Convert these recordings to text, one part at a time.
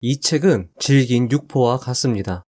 이 책은 질긴 육포와 같습니다.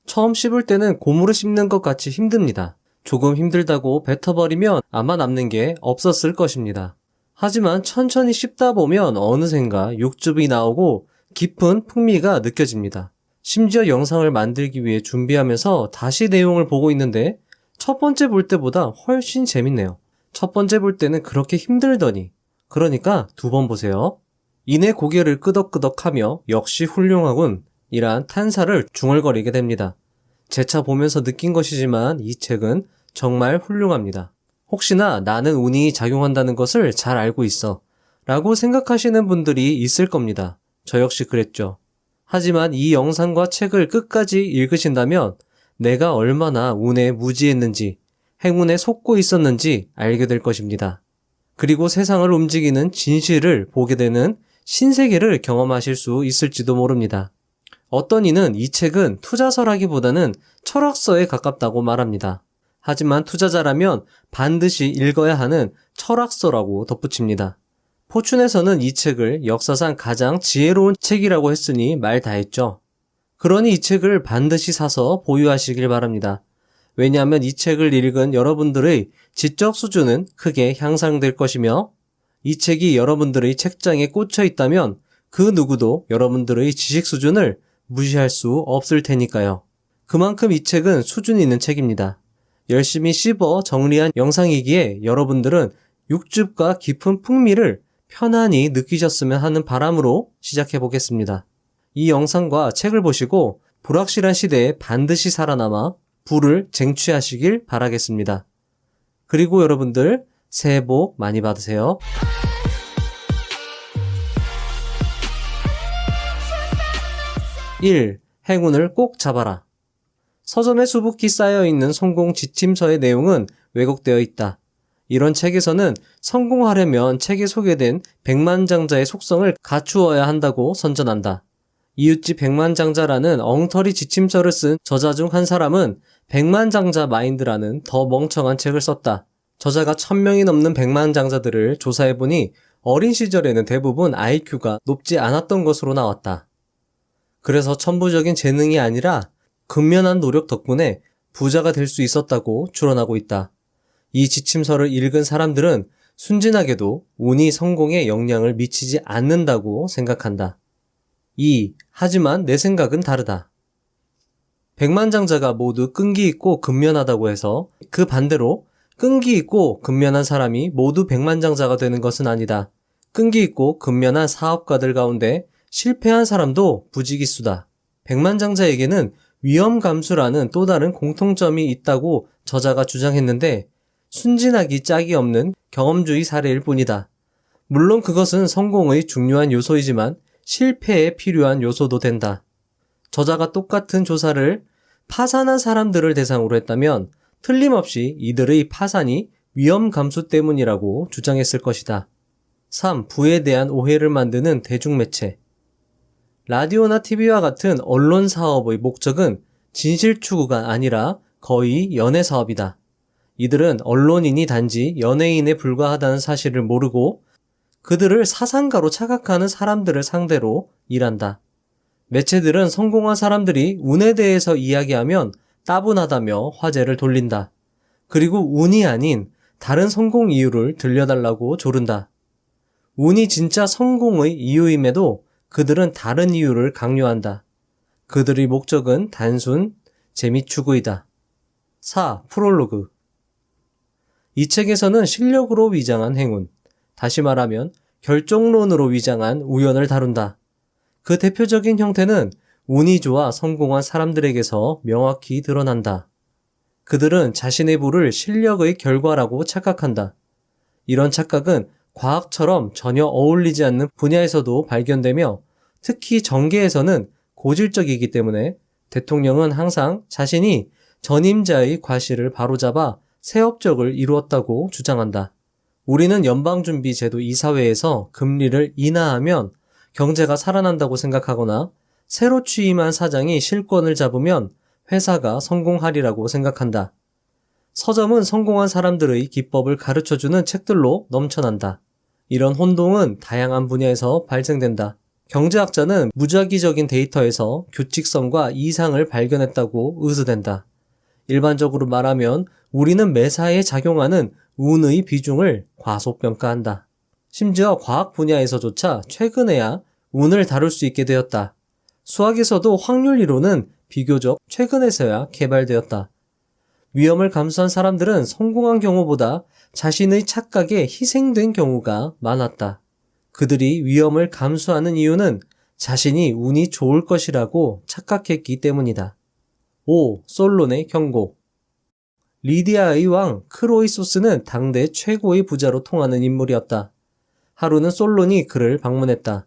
처음 씹을 때는 고무를 씹는 것 같이 힘듭니다. 조금 힘들다고 뱉어버리면 아마 남는 게 없었을 것입니다. 하지만 천천히 씹다 보면 어느샌가 육즙이 나오고 깊은 풍미가 느껴집니다. 심지어 영상을 만들기 위해 준비하면서 다시 내용을 보고 있는데 첫 번째 볼 때보다 훨씬 재밌네요. 첫 번째 볼 때는 그렇게 힘들더니, 그러니까 두 번 보세요. 이내 고개를 끄덕끄덕하며 역시 훌륭하군 이란 탄사를 중얼거리게 됩니다. 재차 보면서 느낀 것이지만 이 책은 정말 훌륭합니다. 혹시나 나는 운이 작용한다는 것을 잘 알고 있어 라고 생각하시는 분들이 있을 겁니다. 저 역시 그랬죠. 하지만 이 영상과 책을 끝까지 읽으신다면 내가 얼마나 운에 무지했는지, 행운에 속고 있었는지 알게 될 것입니다. 그리고 세상을 움직이는 진실을 보게 되는 신세계를 경험하실 수 있을지도 모릅니다. 어떤 이는 이 책은 투자서라기보다는 철학서에 가깝다고 말합니다. 하지만 투자자라면 반드시 읽어야 하는 철학서라고 덧붙입니다. 포춘에서는 이 책을 역사상 가장 지혜로운 책이라고 했으니 말 다했죠. 그러니 이 책을 반드시 사서 보유하시길 바랍니다. 왜냐하면 이 책을 읽은 여러분들의 지적 수준은 크게 향상될 것이며 이 책이 여러분들의 책장에 꽂혀 있다면 그 누구도 여러분들의 지식 수준을 무시할 수 없을 테니까요. 그만큼 이 책은 수준 있는 책입니다. 열심히 씹어 정리한 영상이기에 여러분들은 육즙과 깊은 풍미를 편안히 느끼셨으면 하는 바람으로 시작해 보겠습니다. 이 영상과 책을 보시고 불확실한 시대에 반드시 살아남아 부를 쟁취하시길 바라겠습니다. 그리고 여러분들 새해 복 많이 받으세요. 1. 행운을 꼭 잡아라. 서점에 수북히 쌓여있는 성공 지침서의 내용은 왜곡되어 있다. 이런 책에서는 성공하려면 책에 소개된 백만장자의 속성을 갖추어야 한다고 선전한다. 이웃집 백만장자라는 엉터리 지침서를 쓴 저자 중 한 사람은 백만장자 마인드라는 더 멍청한 책을 썼다. 저자가 1000명이 넘는 백만장자들을 조사해보니 어린 시절에는 대부분 IQ가 높지 않았던 것으로 나왔다. 그래서 천부적인 재능이 아니라 근면한 노력 덕분에 부자가 될 수 있었다고 추론하고 있다. 이 지침서를 읽은 사람들은 순진하게도 운이 성공에 영향을 미치지 않는다고 생각한다. 2. 하지만 내 생각은 다르다. 백만장자가 모두 끈기 있고 근면하다고 해서 그 반대로 끈기 있고 근면한 사람이 모두 백만장자가 되는 것은 아니다. 끈기 있고 근면한 사업가들 가운데 실패한 사람도 부지기수다. 백만장자에게는 위험 감수라는 또 다른 공통점이 있다고 저자가 주장했는데 순진하기 짝이 없는 경험주의 사례일 뿐이다. 물론 그것은 성공의 중요한 요소이지만 실패에 필요한 요소도 된다. 저자가 똑같은 조사를 파산한 사람들을 대상으로 했다면 틀림없이 이들의 파산이 위험 감수 때문이라고 주장했을 것이다. 3. 부에 대한 오해를 만드는 대중매체. 라디오나 TV와 같은 언론 사업의 목적은 진실 추구가 아니라 거의 연애 사업이다. 이들은 언론인이 단지 연예인에 불과하다는 사실을 모르고 그들을 사상가로 착각하는 사람들을 상대로 일한다. 매체들은 성공한 사람들이 운에 대해서 이야기하면 따분하다며 화제를 돌린다. 그리고 운이 아닌 다른 성공 이유를 들려달라고 조른다. 운이 진짜 성공의 이유임에도 그들은 다른 이유를 강요한다. 그들의 목적은 단순 재미 추구이다. 4. 프롤로그. 이 책에서는 실력으로 위장한 행운, 다시 말하면 결정론으로 위장한 우연을 다룬다. 그 대표적인 형태는 운이 좋아 성공한 사람들에게서 명확히 드러난다. 그들은 자신의 부를 실력의 결과라고 착각한다. 이런 착각은 과학처럼 전혀 어울리지 않는 분야에서도 발견되며 특히 정계에서는 고질적이기 때문에 대통령은 항상 자신이 전임자의 과실을 바로잡아 새 업적을 이루었다고 주장한다. 우리는 연방준비제도 이사회에서 금리를 인하하면 경제가 살아난다고 생각하거나 새로 취임한 사장이 실권을 잡으면 회사가 성공하리라고 생각한다. 서점은 성공한 사람들의 기법을 가르쳐주는 책들로 넘쳐난다. 이런 혼동은 다양한 분야에서 발생된다. 경제학자는 무작위적인 데이터에서 규칙성과 이상을 발견했다고 의수된다. 일반적으로 말하면 우리는 매사에 작용하는 운의 비중을 과소평가한다. 심지어 과학 분야에서조차 최근에야 운을 다룰 수 있게 되었다. 수학에서도 확률 이론은 비교적 최근에서야 개발되었다. 위험을 감수한 사람들은 성공한 경우보다 자신의 착각에 희생된 경우가 많았다. 그들이 위험을 감수하는 이유는 자신이 운이 좋을 것이라고 착각했기 때문이다. 5. 솔론의 경고. 리디아의 왕 크로이소스는 당대 최고의 부자로 통하는 인물이었다. 하루는 솔론이 그를 방문했다.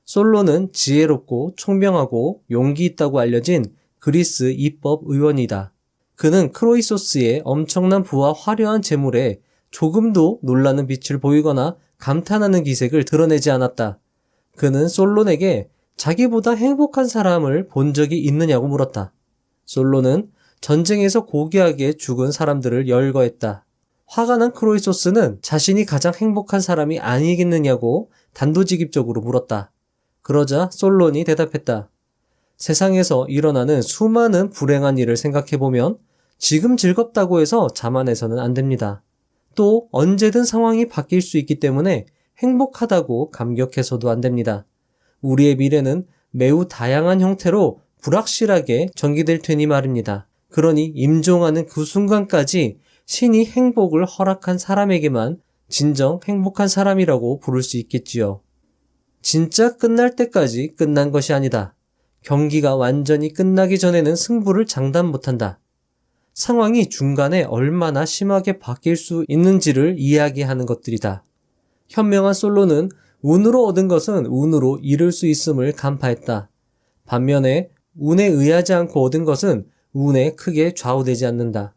솔론은 지혜롭고 총명하고 용기 있다고 알려진 그리스 입법 의원이다. 그는 크로이소스의 엄청난 부와 화려한 재물에 조금도 놀라는 빛을 보이거나 감탄하는 기색을 드러내지 않았다. 그는 솔론에게 자기보다 행복한 사람을 본 적이 있느냐고 물었다. 솔론은 전쟁에서 고귀하게 죽은 사람들을 열거했다. 화가 난 크로이소스는 자신이 가장 행복한 사람이 아니겠느냐고 단도직입적으로 물었다. 그러자 솔론이 대답했다. 세상에서 일어나는 수많은 불행한 일을 생각해보면 지금 즐겁다고 해서 자만해서는 안 됩니다. 또 언제든 상황이 바뀔 수 있기 때문에 행복하다고 감격해서도 안 됩니다. 우리의 미래는 매우 다양한 형태로 불확실하게 전개될 테니 말입니다. 그러니 임종하는 그 순간까지 신이 행복을 허락한 사람에게만 진정 행복한 사람이라고 부를 수 있겠지요. 진짜 끝날 때까지 끝난 것이 아니다. 경기가 완전히 끝나기 전에는 승부를 장담 못한다. 상황이 중간에 얼마나 심하게 바뀔 수 있는지를 이야기하는 것들이다. 현명한 솔로는 운으로 얻은 것은 운으로 잃을 수 있음을 간파했다. 반면에 운에 의하지 않고 얻은 것은 운에 크게 좌우되지 않는다.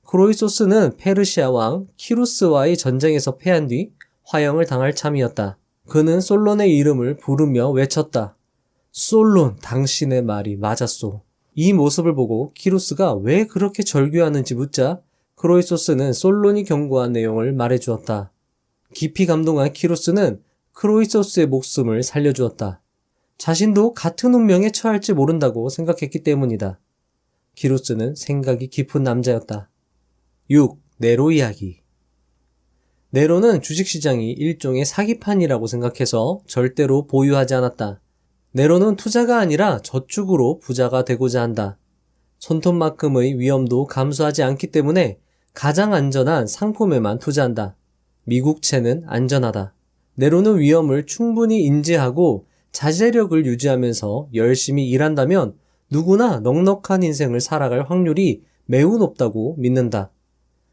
크로이소스는 페르시아 왕 키루스와의 전쟁에서 패한 뒤 화형을 당할 참이었다. 그는 솔론의 이름을 부르며 외쳤다. 솔론, 당신의 말이 맞았소. 이 모습을 보고 키루스가 왜 그렇게 절규하는지 묻자 크로이소스는 솔론이 경고한 내용을 말해주었다. 깊이 감동한 키루스는 크로이소스의 목숨을 살려주었다. 자신도 같은 운명에 처할지 모른다고 생각했기 때문이다. 키루스는 생각이 깊은 남자였다. 6. 네로 이야기. 네로는 주식시장이 일종의 사기판이라고 생각해서 절대로 보유하지 않았다. 네로는 투자가 아니라 저축으로 부자가 되고자 한다. 손톱만큼의 위험도 감수하지 않기 때문에 가장 안전한 상품에만 투자한다. 미국채는 안전하다. 네로는 위험을 충분히 인지하고 자제력을 유지하면서 열심히 일한다면 누구나 넉넉한 인생을 살아갈 확률이 매우 높다고 믿는다.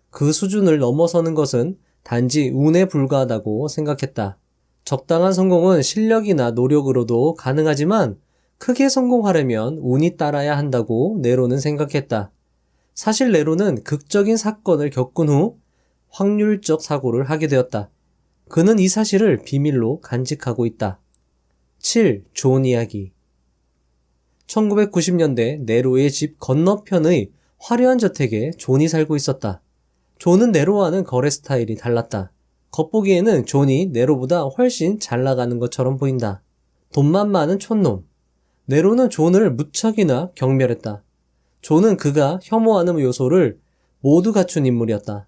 그 수준을 넘어서는 것은 단지 운에 불과하다고 생각했다. 적당한 성공은 실력이나 노력으로도 가능하지만 크게 성공하려면 운이 따라야 한다고 네로는 생각했다. 사실 네로는 극적인 사건을 겪은 후 확률적 사고를 하게 되었다. 그는 이 사실을 비밀로 간직하고 있다. 7. 좋은 이야기. 1990년대 네로의 집 건너편의 화려한 저택에 존이 살고 있었다. 존은 네로와는 거래 스타일이 달랐다. 겉보기에는 존이 네로보다 훨씬 잘 나가는 것처럼 보인다. 돈만 많은 촌놈. 네로는 존을 무척이나 경멸했다. 존은 그가 혐오하는 요소를 모두 갖춘 인물이었다.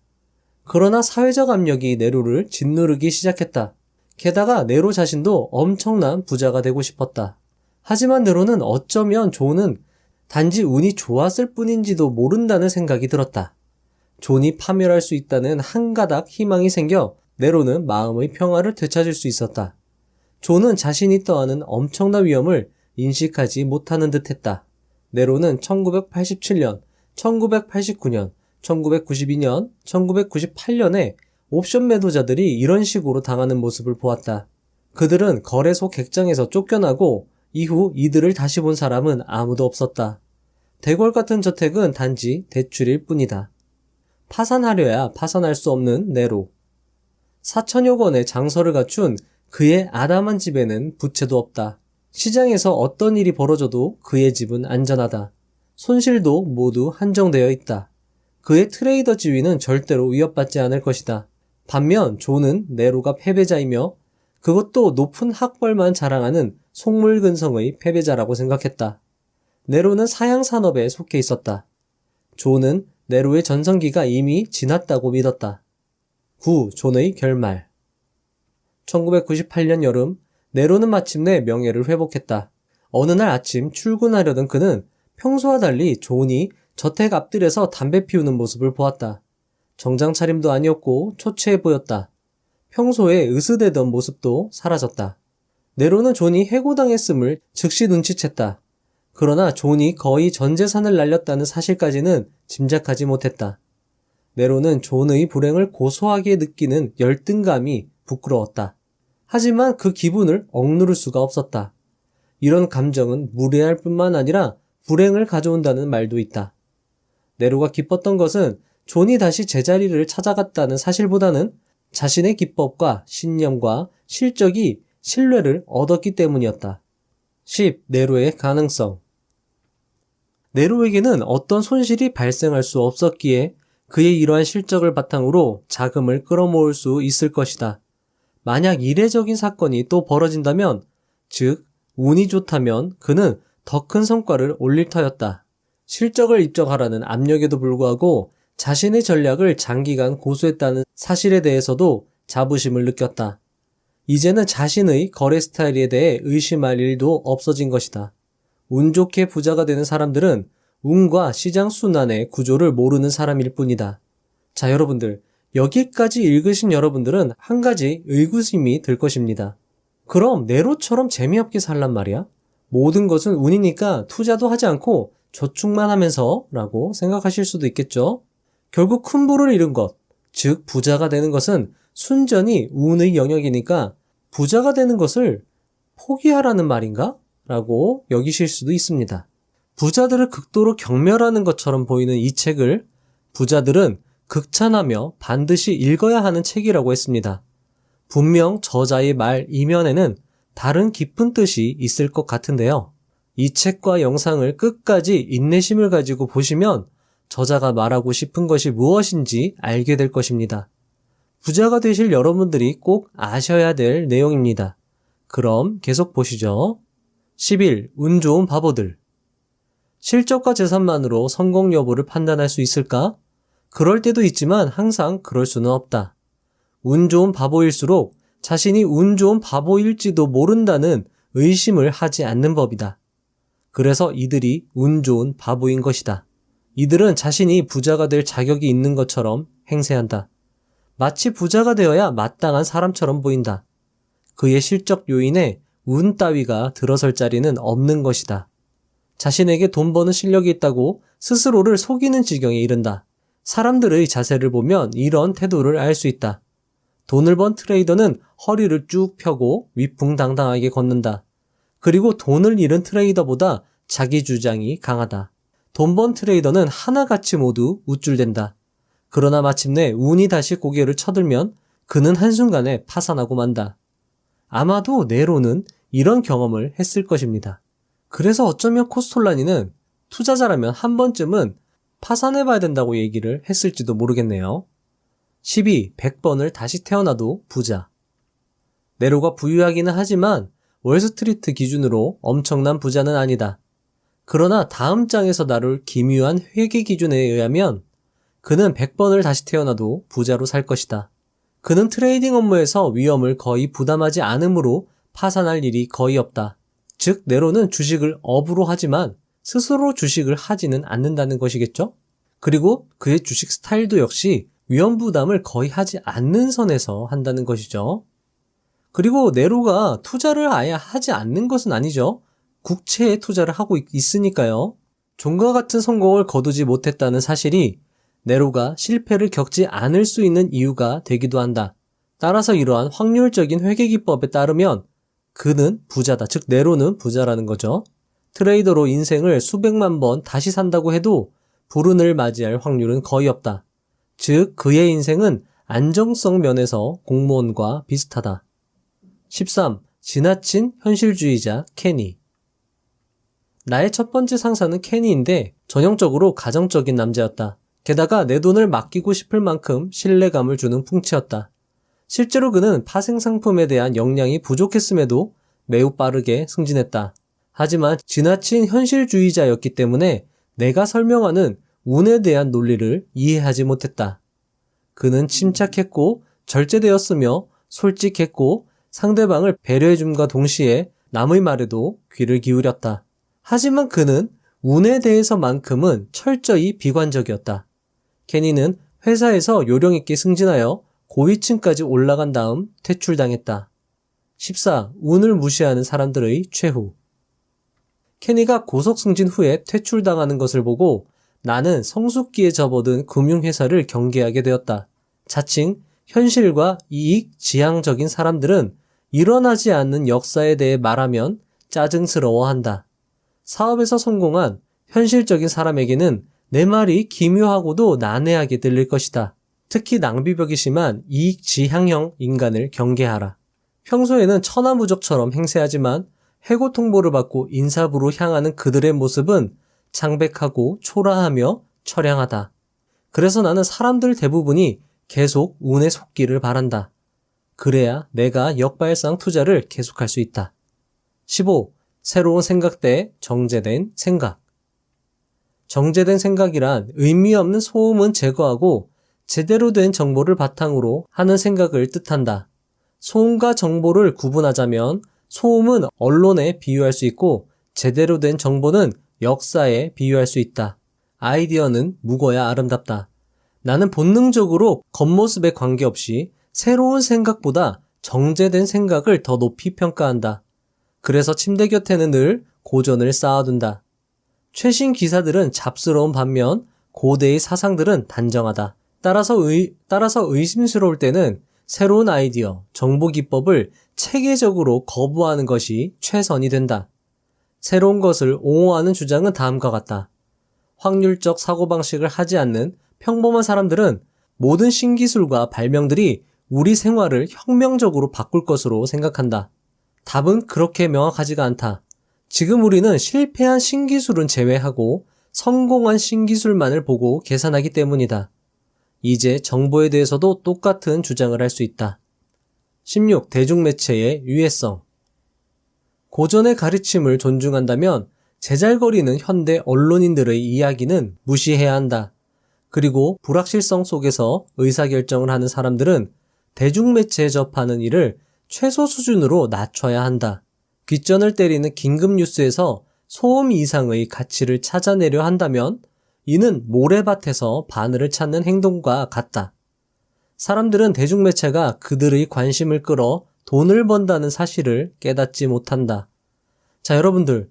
그러나 사회적 압력이 네로를 짓누르기 시작했다. 게다가 네로 자신도 엄청난 부자가 되고 싶었다. 하지만 네로는 어쩌면 존은 단지 운이 좋았을 뿐인지도 모른다는 생각이 들었다. 존이 파멸할 수 있다는 한 가닥 희망이 생겨 네로는 마음의 평화를 되찾을 수 있었다. 존은 자신이 떠안은 엄청난 위험을 인식하지 못하는 듯했다. 네로는 1987년, 1989년, 1992년, 1998년에 옵션 매도자들이 이런 식으로 당하는 모습을 보았다. 그들은 거래소 객장에서 쫓겨나고 이후 이들을 다시 본 사람은 아무도 없었다. 대궐 같은 저택은 단지 대출일 뿐이다. 파산하려야 파산할 수 없는 네로. 4천여 권의 장서를 갖춘 그의 아담한 집에는 부채도 없다. 시장에서 어떤 일이 벌어져도 그의 집은 안전하다. 손실도 모두 한정되어 있다. 그의 트레이더 지위는 절대로 위협받지 않을 것이다. 반면 존은 네로가 패배자이며 그것도 높은 학벌만 자랑하는 속물근성의 패배자라고 생각했다. 네로는 사양산업에 속해 있었다. 존은 네로의 전성기가 이미 지났다고 믿었다. 9. 존의 결말. 1998년 여름, 네로는 마침내 명예를 회복했다. 어느 날 아침 출근하려던 그는 평소와 달리 존이 저택 앞뜰에서 담배 피우는 모습을 보았다. 정장 차림도 아니었고 초췌해 보였다. 평소에 으스대던 모습도 사라졌다. 네로는 존이 해고당했음을 즉시 눈치챘다. 그러나 존이 거의 전 재산을 날렸다는 사실까지는 짐작하지 못했다. 네로는 존의 불행을 고소하게 느끼는 열등감이 부끄러웠다. 하지만 그 기분을 억누를 수가 없었다. 이런 감정은 무례할 뿐만 아니라 불행을 가져온다는 말도 있다. 네로가 기뻤던 것은 존이 다시 제자리를 찾아갔다는 사실보다는 자신의 기법과 신념과 실적이 신뢰를 얻었기 때문이었다. 10. 네로의 가능성. 네로에게는 어떤 손실이 발생할 수 없었기에 그의 이러한 실적을 바탕으로 자금을 끌어모을 수 있을 것이다. 만약 이례적인 사건이 또 벌어진다면, 즉 운이 좋다면 그는 더 큰 성과를 올릴 터였다. 실적을 입적하라는 압력에도 불구하고 자신의 전략을 장기간 고수했다는 사실에 대해서도 자부심을 느꼈다. 이제는 자신의 거래 스타일에 대해 의심할 일도 없어진 것이다. 운 좋게 부자가 되는 사람들은 운과 시장 순환의 구조를 모르는 사람일 뿐이다. 자, 여러분들, 여기까지 읽으신 여러분들은 한 가지 의구심이 들 것입니다. 그럼 네로처럼 재미없게 살란 말이야? 모든 것은 운이니까 투자도 하지 않고 저축만 하면서 라고 생각하실 수도 있겠죠? 결국 큰 부를 이룬 것, 즉 부자가 되는 것은 순전히 운의 영역이니까 부자가 되는 것을 포기하라는 말인가? 라고 여기실 수도 있습니다. 부자들을 극도로 경멸하는 것처럼 보이는 이 책을 부자들은 극찬하며 반드시 읽어야 하는 책이라고 했습니다. 분명 저자의 말 이면에는 다른 깊은 뜻이 있을 것 같은데요. 이 책과 영상을 끝까지 인내심을 가지고 보시면 저자가 말하고 싶은 것이 무엇인지 알게 될 것입니다. 부자가 되실 여러분들이 꼭 아셔야 될 내용입니다. 그럼 계속 보시죠. 11. 운 좋은 바보들. 실적과 재산만으로 성공 여부를 판단할 수 있을까? 그럴 때도 있지만 항상 그럴 수는 없다. 운 좋은 바보일수록 자신이 운 좋은 바보일지도 모른다는 의심을 하지 않는 법이다. 그래서 이들이 운 좋은 바보인 것이다. 이들은 자신이 부자가 될 자격이 있는 것처럼 행세한다. 마치 부자가 되어야 마땅한 사람처럼 보인다. 그의 실적 요인에 운 따위가 들어설 자리는 없는 것이다. 자신에게 돈 버는 실력이 있다고 스스로를 속이는 지경에 이른다. 사람들의 자세를 보면 이런 태도를 알 수 있다. 돈을 번 트레이더는 허리를 쭉 펴고 위풍당당하게 걷는다. 그리고 돈을 잃은 트레이더보다 자기 주장이 강하다. 돈 번 트레이더는 하나같이 모두 우쭐댄다. 그러나 마침내 운이 다시 고개를 쳐들면 그는 한순간에 파산하고 만다. 아마도 네로는 이런 경험을 했을 것입니다. 그래서 어쩌면 코스톨라니는 투자자라면 한 번쯤은 파산해봐야 된다고 얘기를 했을지도 모르겠네요. 12. 100번을 다시 태어나도 부자. 네로가 부유하기는 하지만 월스트리트 기준으로 엄청난 부자는 아니다. 그러나 다음 장에서 다룰 기묘한 회계 기준에 의하면 그는 100번을 다시 태어나도 부자로 살 것이다. 그는 트레이딩 업무에서 위험을 거의 부담하지 않으므로 파산할 일이 거의 없다. 즉 네로는 주식을 업으로 하지만 스스로 주식을 하지는 않는다는 것이겠죠? 그리고 그의 주식 스타일도 역시 위험 부담을 거의 하지 않는 선에서 한다는 것이죠. 그리고 네로가 투자를 아예 하지 않는 것은 아니죠. 국채에 투자를 하고 있으니까요. 존과 같은 성공을 거두지 못했다는 사실이 네로가 실패를 겪지 않을 수 있는 이유가 되기도 한다. 따라서 이러한 확률적인 회계기법에 따르면 그는 부자다. 즉 네로는 부자라는 거죠. 트레이더로 인생을 수백만 번 다시 산다고 해도 불운을 맞이할 확률은 거의 없다. 즉 그의 인생은 안정성 면에서 공무원과 비슷하다. 13. 지나친 현실주의자 케니. 나의 첫 번째 상사는 케니인데 전형적으로 가정적인 남자였다. 게다가 내 돈을 맡기고 싶을 만큼 신뢰감을 주는 풍치였다. 실제로 그는 파생 상품에 대한 역량이 부족했음에도 매우 빠르게 승진했다. 하지만 지나친 현실주의자였기 때문에 내가 설명하는 운에 대한 논리를 이해하지 못했다. 그는 침착했고 절제되었으며 솔직했고 상대방을 배려해줌과 동시에 남의 말에도 귀를 기울였다. 하지만 그는 운에 대해서만큼은 철저히 비관적이었다. 케니는 회사에서 요령있게 승진하여 고위층까지 올라간 다음 퇴출당했다. 14. 운을 무시하는 사람들의 최후. 케니가 고속 승진 후에 퇴출당하는 것을 보고 나는 성숙기에 접어든 금융회사를 경계하게 되었다. 자칭 현실과 이익 지향적인 사람들은 일어나지 않는 역사에 대해 말하면 짜증스러워한다. 사업에서 성공한 현실적인 사람에게는 내 말이 기묘하고도 난해하게 들릴 것이다. 특히 낭비벽이 심한 이익 지향형 인간을 경계하라. 평소에는 천하무적처럼 행세하지만 해고 통보를 받고 인사부로 향하는 그들의 모습은 창백하고 초라하며 처량하다. 그래서 나는 사람들 대부분이 계속 운에 속기를 바란다. 그래야 내가 역발상 투자를 계속할 수 있다. 15. 새로운 생각대 정제된 생각. 정제된 생각이란 의미 없는 소음은 제거하고 제대로 된 정보를 바탕으로 하는 생각을 뜻한다. 소음과 정보를 구분하자면 소음은 언론에 비유할 수 있고 제대로 된 정보는 역사에 비유할 수 있다. 아이디어는 묵어야 아름답다. 나는 본능적으로 겉모습에 관계없이 새로운 생각보다 정제된 생각을 더 높이 평가한다. 그래서 침대 곁에는 늘 고전을 쌓아둔다. 최신 기사들은 잡스러운 반면 고대의 사상들은 단정하다. 따라서 의심스러울 때는 새로운 아이디어, 정보 기법을 체계적으로 거부하는 것이 최선이 된다. 새로운 것을 옹호하는 주장은 다음과 같다. 확률적 사고방식을 하지 않는 평범한 사람들은 모든 신기술과 발명들이 우리 생활을 혁명적으로 바꿀 것으로 생각한다. 답은 그렇게 명확하지가 않다. 지금 우리는 실패한 신기술은 제외하고 성공한 신기술만을 보고 계산하기 때문이다. 이제 정보에 대해서도 똑같은 주장을 할 수 있다. 16. 대중매체의 유해성. 고전의 가르침을 존중한다면 제잘거리는 현대 언론인들의 이야기는 무시해야 한다. 그리고 불확실성 속에서 의사결정을 하는 사람들은 대중매체에 접하는 일을 최소 수준으로 낮춰야 한다. 귓전을 때리는 긴급 뉴스에서 소음 이상의 가치를 찾아내려 한다면 이는 모래밭에서 바늘을 찾는 행동과 같다. 사람들은 대중매체가 그들의 관심을 끌어 돈을 번다는 사실을 깨닫지 못한다. 자, 여러분들,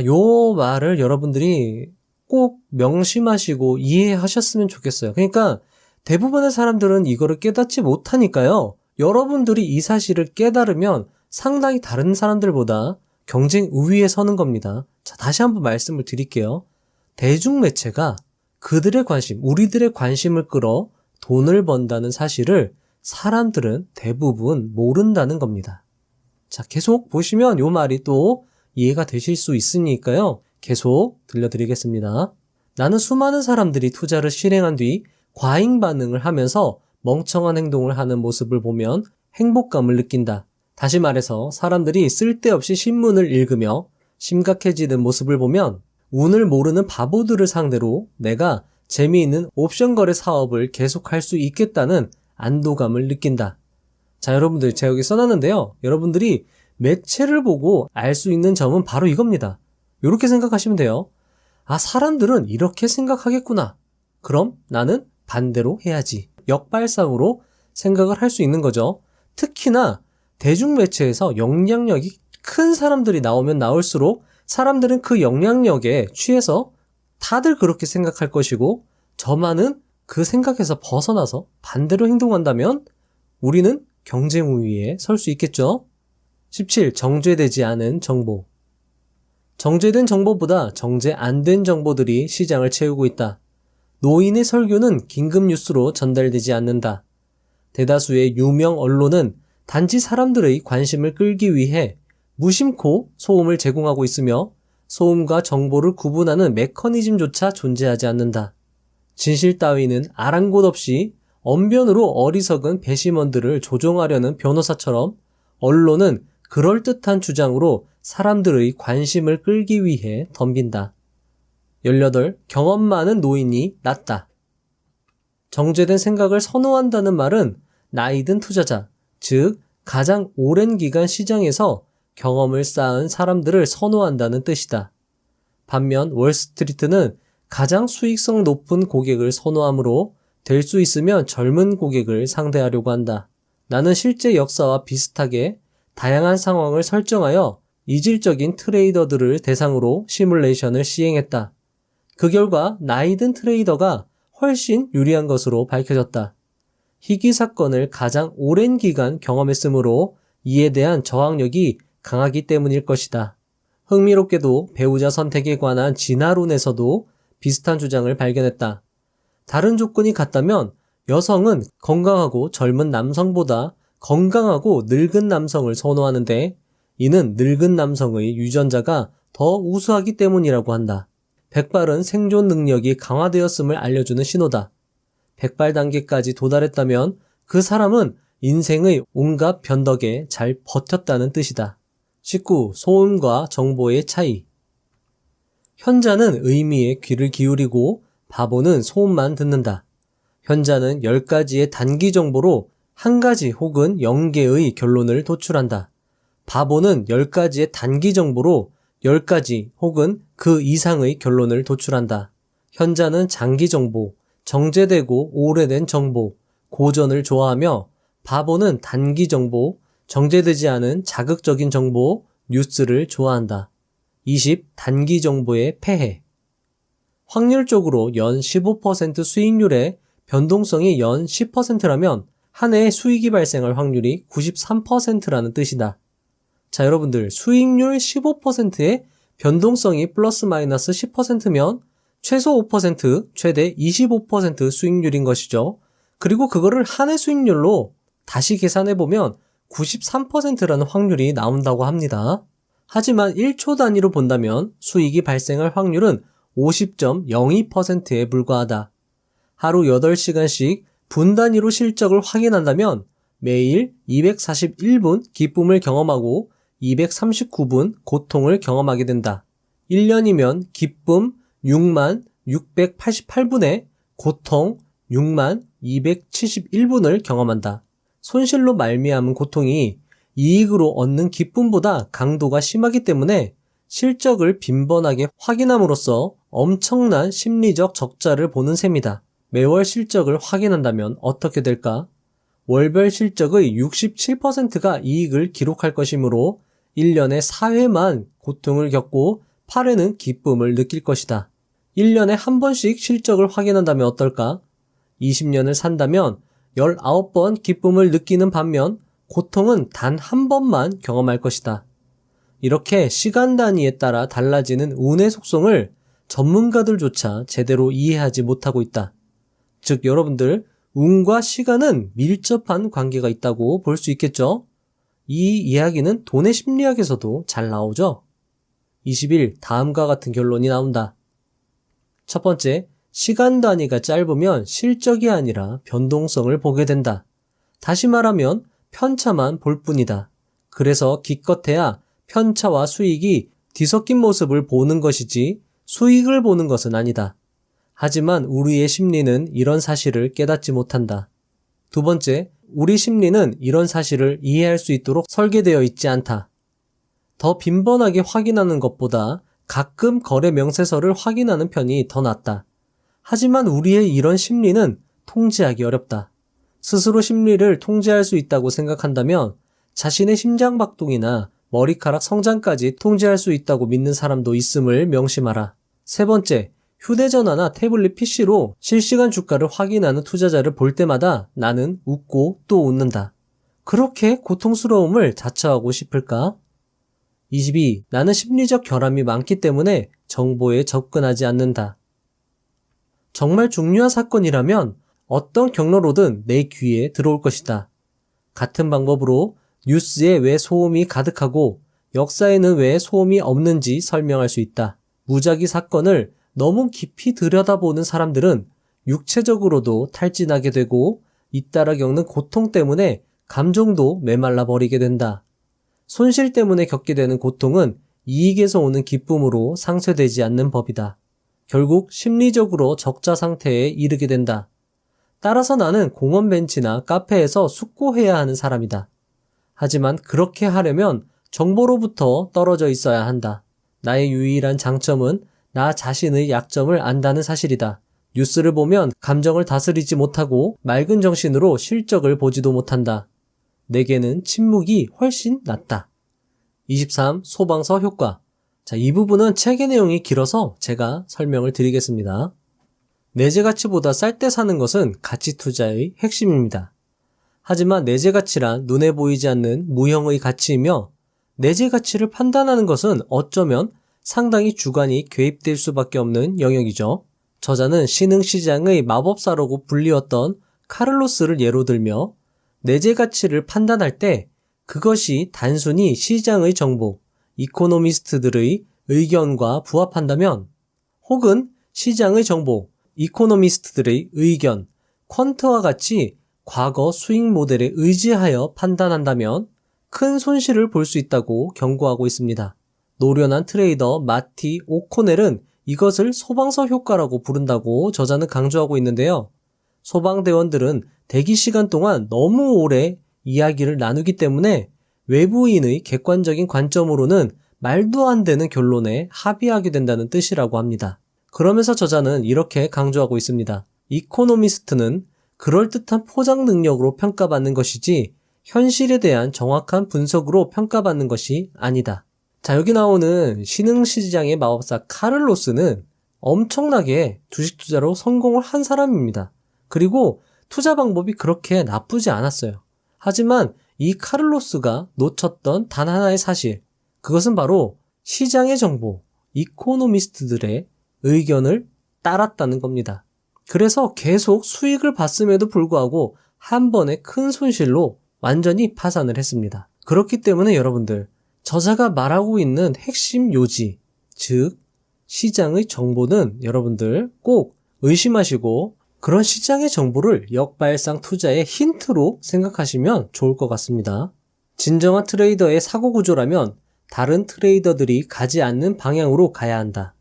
요 말을 여러분들이 꼭 명심하시고 이해하셨으면 좋겠어요. 그러니까 대부분의 사람들은 이거를 깨닫지 못하니까요. 여러분들이 이 사실을 깨달으면 상당히 다른 사람들보다 경쟁 우위에 서는 겁니다. 자, 다시 한번 말씀을 드릴게요. 대중매체가 그들의 관심, 우리들의 관심을 끌어 돈을 번다는 사실을 사람들은 대부분 모른다는 겁니다. 자, 계속 보시면 요 말이 또 이해가 되실 수 있으니까요. 계속 들려드리겠습니다. 나는 수많은 사람들이 투자를 실행한 뒤 과잉 반응을 하면서 멍청한 행동을 하는 모습을 보면 행복감을 느낀다. 다시 말해서 사람들이 쓸데없이 신문을 읽으며 심각해지는 모습을 보면 운을 모르는 바보들을 상대로 내가 재미있는 옵션 거래 사업을 계속할 수 있겠다는 안도감을 느낀다. 자, 여러분들 제가 여기 써놨는데요. 여러분들이 매체를 보고 알 수 있는 점은 바로 이겁니다. 이렇게 생각하시면 돼요. 사람들은 이렇게 생각하겠구나. 그럼 나는 반대로 해야지. 역발상으로 생각을 할 수 있는 거죠. 특히나 대중매체에서 영향력이 큰 사람들이 나오면 나올수록 사람들은 그 영향력에 취해서 다들 그렇게 생각할 것이고 저만은 그 생각에서 벗어나서 반대로 행동한다면 우리는 경쟁 우위에 설 수 있겠죠. 17. 정제되지 않은 정보. 정제된 정보보다 정제 안 된 정보들이 시장을 채우고 있다. 노인의 설교는 긴급 뉴스로 전달되지 않는다. 대다수의 유명 언론은 단지 사람들의 관심을 끌기 위해 무심코 소음을 제공하고 있으며 소음과 정보를 구분하는 메커니즘조차 존재하지 않는다. 진실 따위는 아랑곳 없이 언변으로 어리석은 배심원들을 조종하려는 변호사처럼 언론은 그럴듯한 주장으로 사람들의 관심을 끌기 위해 덤빈다. 18. 경험 많은 노인이 낫다. 정제된 생각을 선호한다는 말은 나이 든 투자자, 즉 가장 오랜 기간 시장에서 경험을 쌓은 사람들을 선호한다는 뜻이다. 반면 월스트리트는 가장 수익성 높은 고객을 선호하므로 될 수 있으면 젊은 고객을 상대하려고 한다. 나는 실제 역사와 비슷하게 다양한 상황을 설정하여 이질적인 트레이더들을 대상으로 시뮬레이션을 시행했다. 그 결과 나이 든 트레이더가 훨씬 유리한 것으로 밝혀졌다. 희귀 사건을 가장 오랜 기간 경험했으므로 이에 대한 저항력이 강하기 때문일 것이다. 흥미롭게도 배우자 선택에 관한 진화론에서도 비슷한 주장을 발견했다. 다른 조건이 같다면 여성은 건강하고 젊은 남성보다 건강하고 늙은 남성을 선호하는데 이는 늙은 남성의 유전자가 더 우수하기 때문이라고 한다. 백발은 생존 능력이 강화되었음을 알려주는 신호다. 백발 단계까지 도달했다면 그 사람은 인생의 온갖 변덕에 잘 버텼다는 뜻이다. 19. 소음과 정보의 차이. 현자는 의미에 귀를 기울이고 바보는 소음만 듣는다. 현자는 10가지의 단기 정보로 한 가지 혹은 0개의 결론을 도출한다. 바보는 10가지의 단기 정보로 10가지 혹은 그 이상의 결론을 도출한다. 현자는 장기 정보, 정제되고 오래된 정보, 고전을 좋아하며 바보는 단기 정보, 정제되지 않은 자극적인 정보, 뉴스를 좋아한다. 20. 단기 정보의 폐해. 확률적으로 연 15% 수익률의 변동성이 연 10%라면 한 해에 수익이 발생할 확률이 93%라는 뜻이다. 자, 여러분들, 수익률 15%의 변동성이 플러스 마이너스 10%면 최소 5%, 최대 25% 수익률인 것이죠. 그리고 그거를 한 해 수익률로 다시 계산해보면 93%라는 확률이 나온다고 합니다. 하지만 1초 단위로 본다면 수익이 발생할 확률은 50.02%에 불과하다. 하루 8시간씩 분 단위로 실적을 확인한다면 매일 241분 기쁨을 경험하고 239분 고통을 경험하게 된다. 1년이면 기쁨 6만 688분에 고통 6만 271분을 경험한다. 손실로 말미암은 고통이 이익으로 얻는 기쁨보다 강도가 심하기 때문에 실적을 빈번하게 확인함으로써 엄청난 심리적 적자를 보는 셈이다. 매월 실적을 확인한다면 어떻게 될까? 월별 실적의 67%가 이익을 기록할 것이므로 1년에 4회만 고통을 겪고 8회는 기쁨을 느낄 것이다. 1년에 한 번씩 실적을 확인한다면 어떨까? 20년을 산다면 19번 기쁨을 느끼는 반면 고통은 단 한 번만 경험할 것이다. 이렇게 시간 단위에 따라 달라지는 운의 속성을 전문가들조차 제대로 이해하지 못하고 있다. 즉 여러분들, 운과 시간은 밀접한 관계가 있다고 볼 수 있겠죠? 이 이야기는 돈의 심리학에서도 잘 나오죠? 21. 다음과 같은 결론이 나온다. 첫 번째, 시간 단위가 짧으면 실적이 아니라 변동성을 보게 된다. 다시 말하면 편차만 볼 뿐이다. 그래서 기껏해야 편차와 수익이 뒤섞인 모습을 보는 것이지 수익을 보는 것은 아니다. 하지만 우리의 심리는 이런 사실을 깨닫지 못한다. 두 번째, 우리 심리는 이런 사실을 이해할 수 있도록 설계되어 있지 않다. 더 빈번하게 확인하는 것보다 가끔 거래 명세서를 확인하는 편이 더 낫다. 하지만 우리의 이런 심리는 통제하기 어렵다. 스스로 심리를 통제할 수 있다고 생각한다면 자신의 심장박동이나 머리카락 성장까지 통제할 수 있다고 믿는 사람도 있음을 명심하라. 세 번째, 휴대전화나 태블릿 PC로 실시간 주가를 확인하는 투자자를 볼 때마다 나는 웃고 또 웃는다. 그렇게 고통스러움을 자처하고 싶을까? 22. 나는 심리적 결함이 많기 때문에 정보에 접근하지 않는다. 정말 중요한 사건이라면 어떤 경로로든 내 귀에 들어올 것이다. 같은 방법으로 뉴스에 왜 소음이 가득하고 역사에는 왜 소음이 없는지 설명할 수 있다. 무작위 사건을 너무 깊이 들여다보는 사람들은 육체적으로도 탈진하게 되고 잇따라 겪는 고통 때문에 감정도 메말라 버리게 된다. 손실 때문에 겪게 되는 고통은 이익에서 오는 기쁨으로 상쇄되지 않는 법이다. 결국 심리적으로 적자 상태에 이르게 된다. 따라서 나는 공원 벤치나 카페에서 숙고해야 하는 사람이다. 하지만 그렇게 하려면 정보로부터 떨어져 있어야 한다. 나의 유일한 장점은 나 자신의 약점을 안다는 사실이다. 뉴스를 보면 감정을 다스리지 못하고 맑은 정신으로 실적을 보지도 못한다. 내게는 침묵이 훨씬 낫다. 23. 소방서 효과. 자, 이 부분은 책의 내용이 길어서 제가 설명을 드리겠습니다. 내재 가치보다 쌀 때 사는 것은 가치 투자의 핵심입니다. 하지만 내재 가치란 눈에 보이지 않는 무형의 가치이며 내재 가치를 판단하는 것은 어쩌면 상당히 주관이 개입될 수밖에 없는 영역이죠. 저자는 신흥시장의 마법사라고 불리웠던 카를로스를 예로 들며 내재 가치를 판단할 때 그것이 단순히 시장의 정보, 이코노미스트들의 의견과 부합한다면 혹은 시장의 정보, 이코노미스트들의 의견, 퀀트와 같이 과거 수익 모델에 의지하여 판단한다면 큰 손실을 볼 수 있다고 경고하고 있습니다. 노련한 트레이더 마티 오코넬은 이것을 소방서 효과라고 부른다고 저자는 강조하고 있는데요. 소방대원들은 대기 시간 동안 너무 오래 이야기를 나누기 때문에 외부인의 객관적인 관점으로는 말도 안 되는 결론에 합의하게 된다는 뜻이라고 합니다. 그러면서 저자는 이렇게 강조하고 있습니다. 이코노미스트는 그럴듯한 포장 능력으로 평가받는 것이지 현실에 대한 정확한 분석으로 평가받는 것이 아니다. 자, 여기 나오는 신흥시장의 마법사 카를로스는 엄청나게 주식 투자로 성공을 한 사람입니다. 그리고 투자 방법이 그렇게 나쁘지 않았어요. 하지만 이 카를로스가 놓쳤던 단 하나의 사실, 그것은 바로 시장의 정보, 이코노미스트들의 의견을 따랐다는 겁니다. 그래서 계속 수익을 봤음에도 불구하고 한 번에 큰 손실로 완전히 파산을 했습니다. 그렇기 때문에 여러분들, 저자가 말하고 있는 핵심 요지, 즉 시장의 정보는 여러분들 꼭 의심하시고 그런 시장의 정보를 역발상 투자의 힌트로 생각하시면 좋을 것 같습니다. 진정한 트레이더의 사고 구조라면 다른 트레이더들이 가지 않는 방향으로 가야 한다.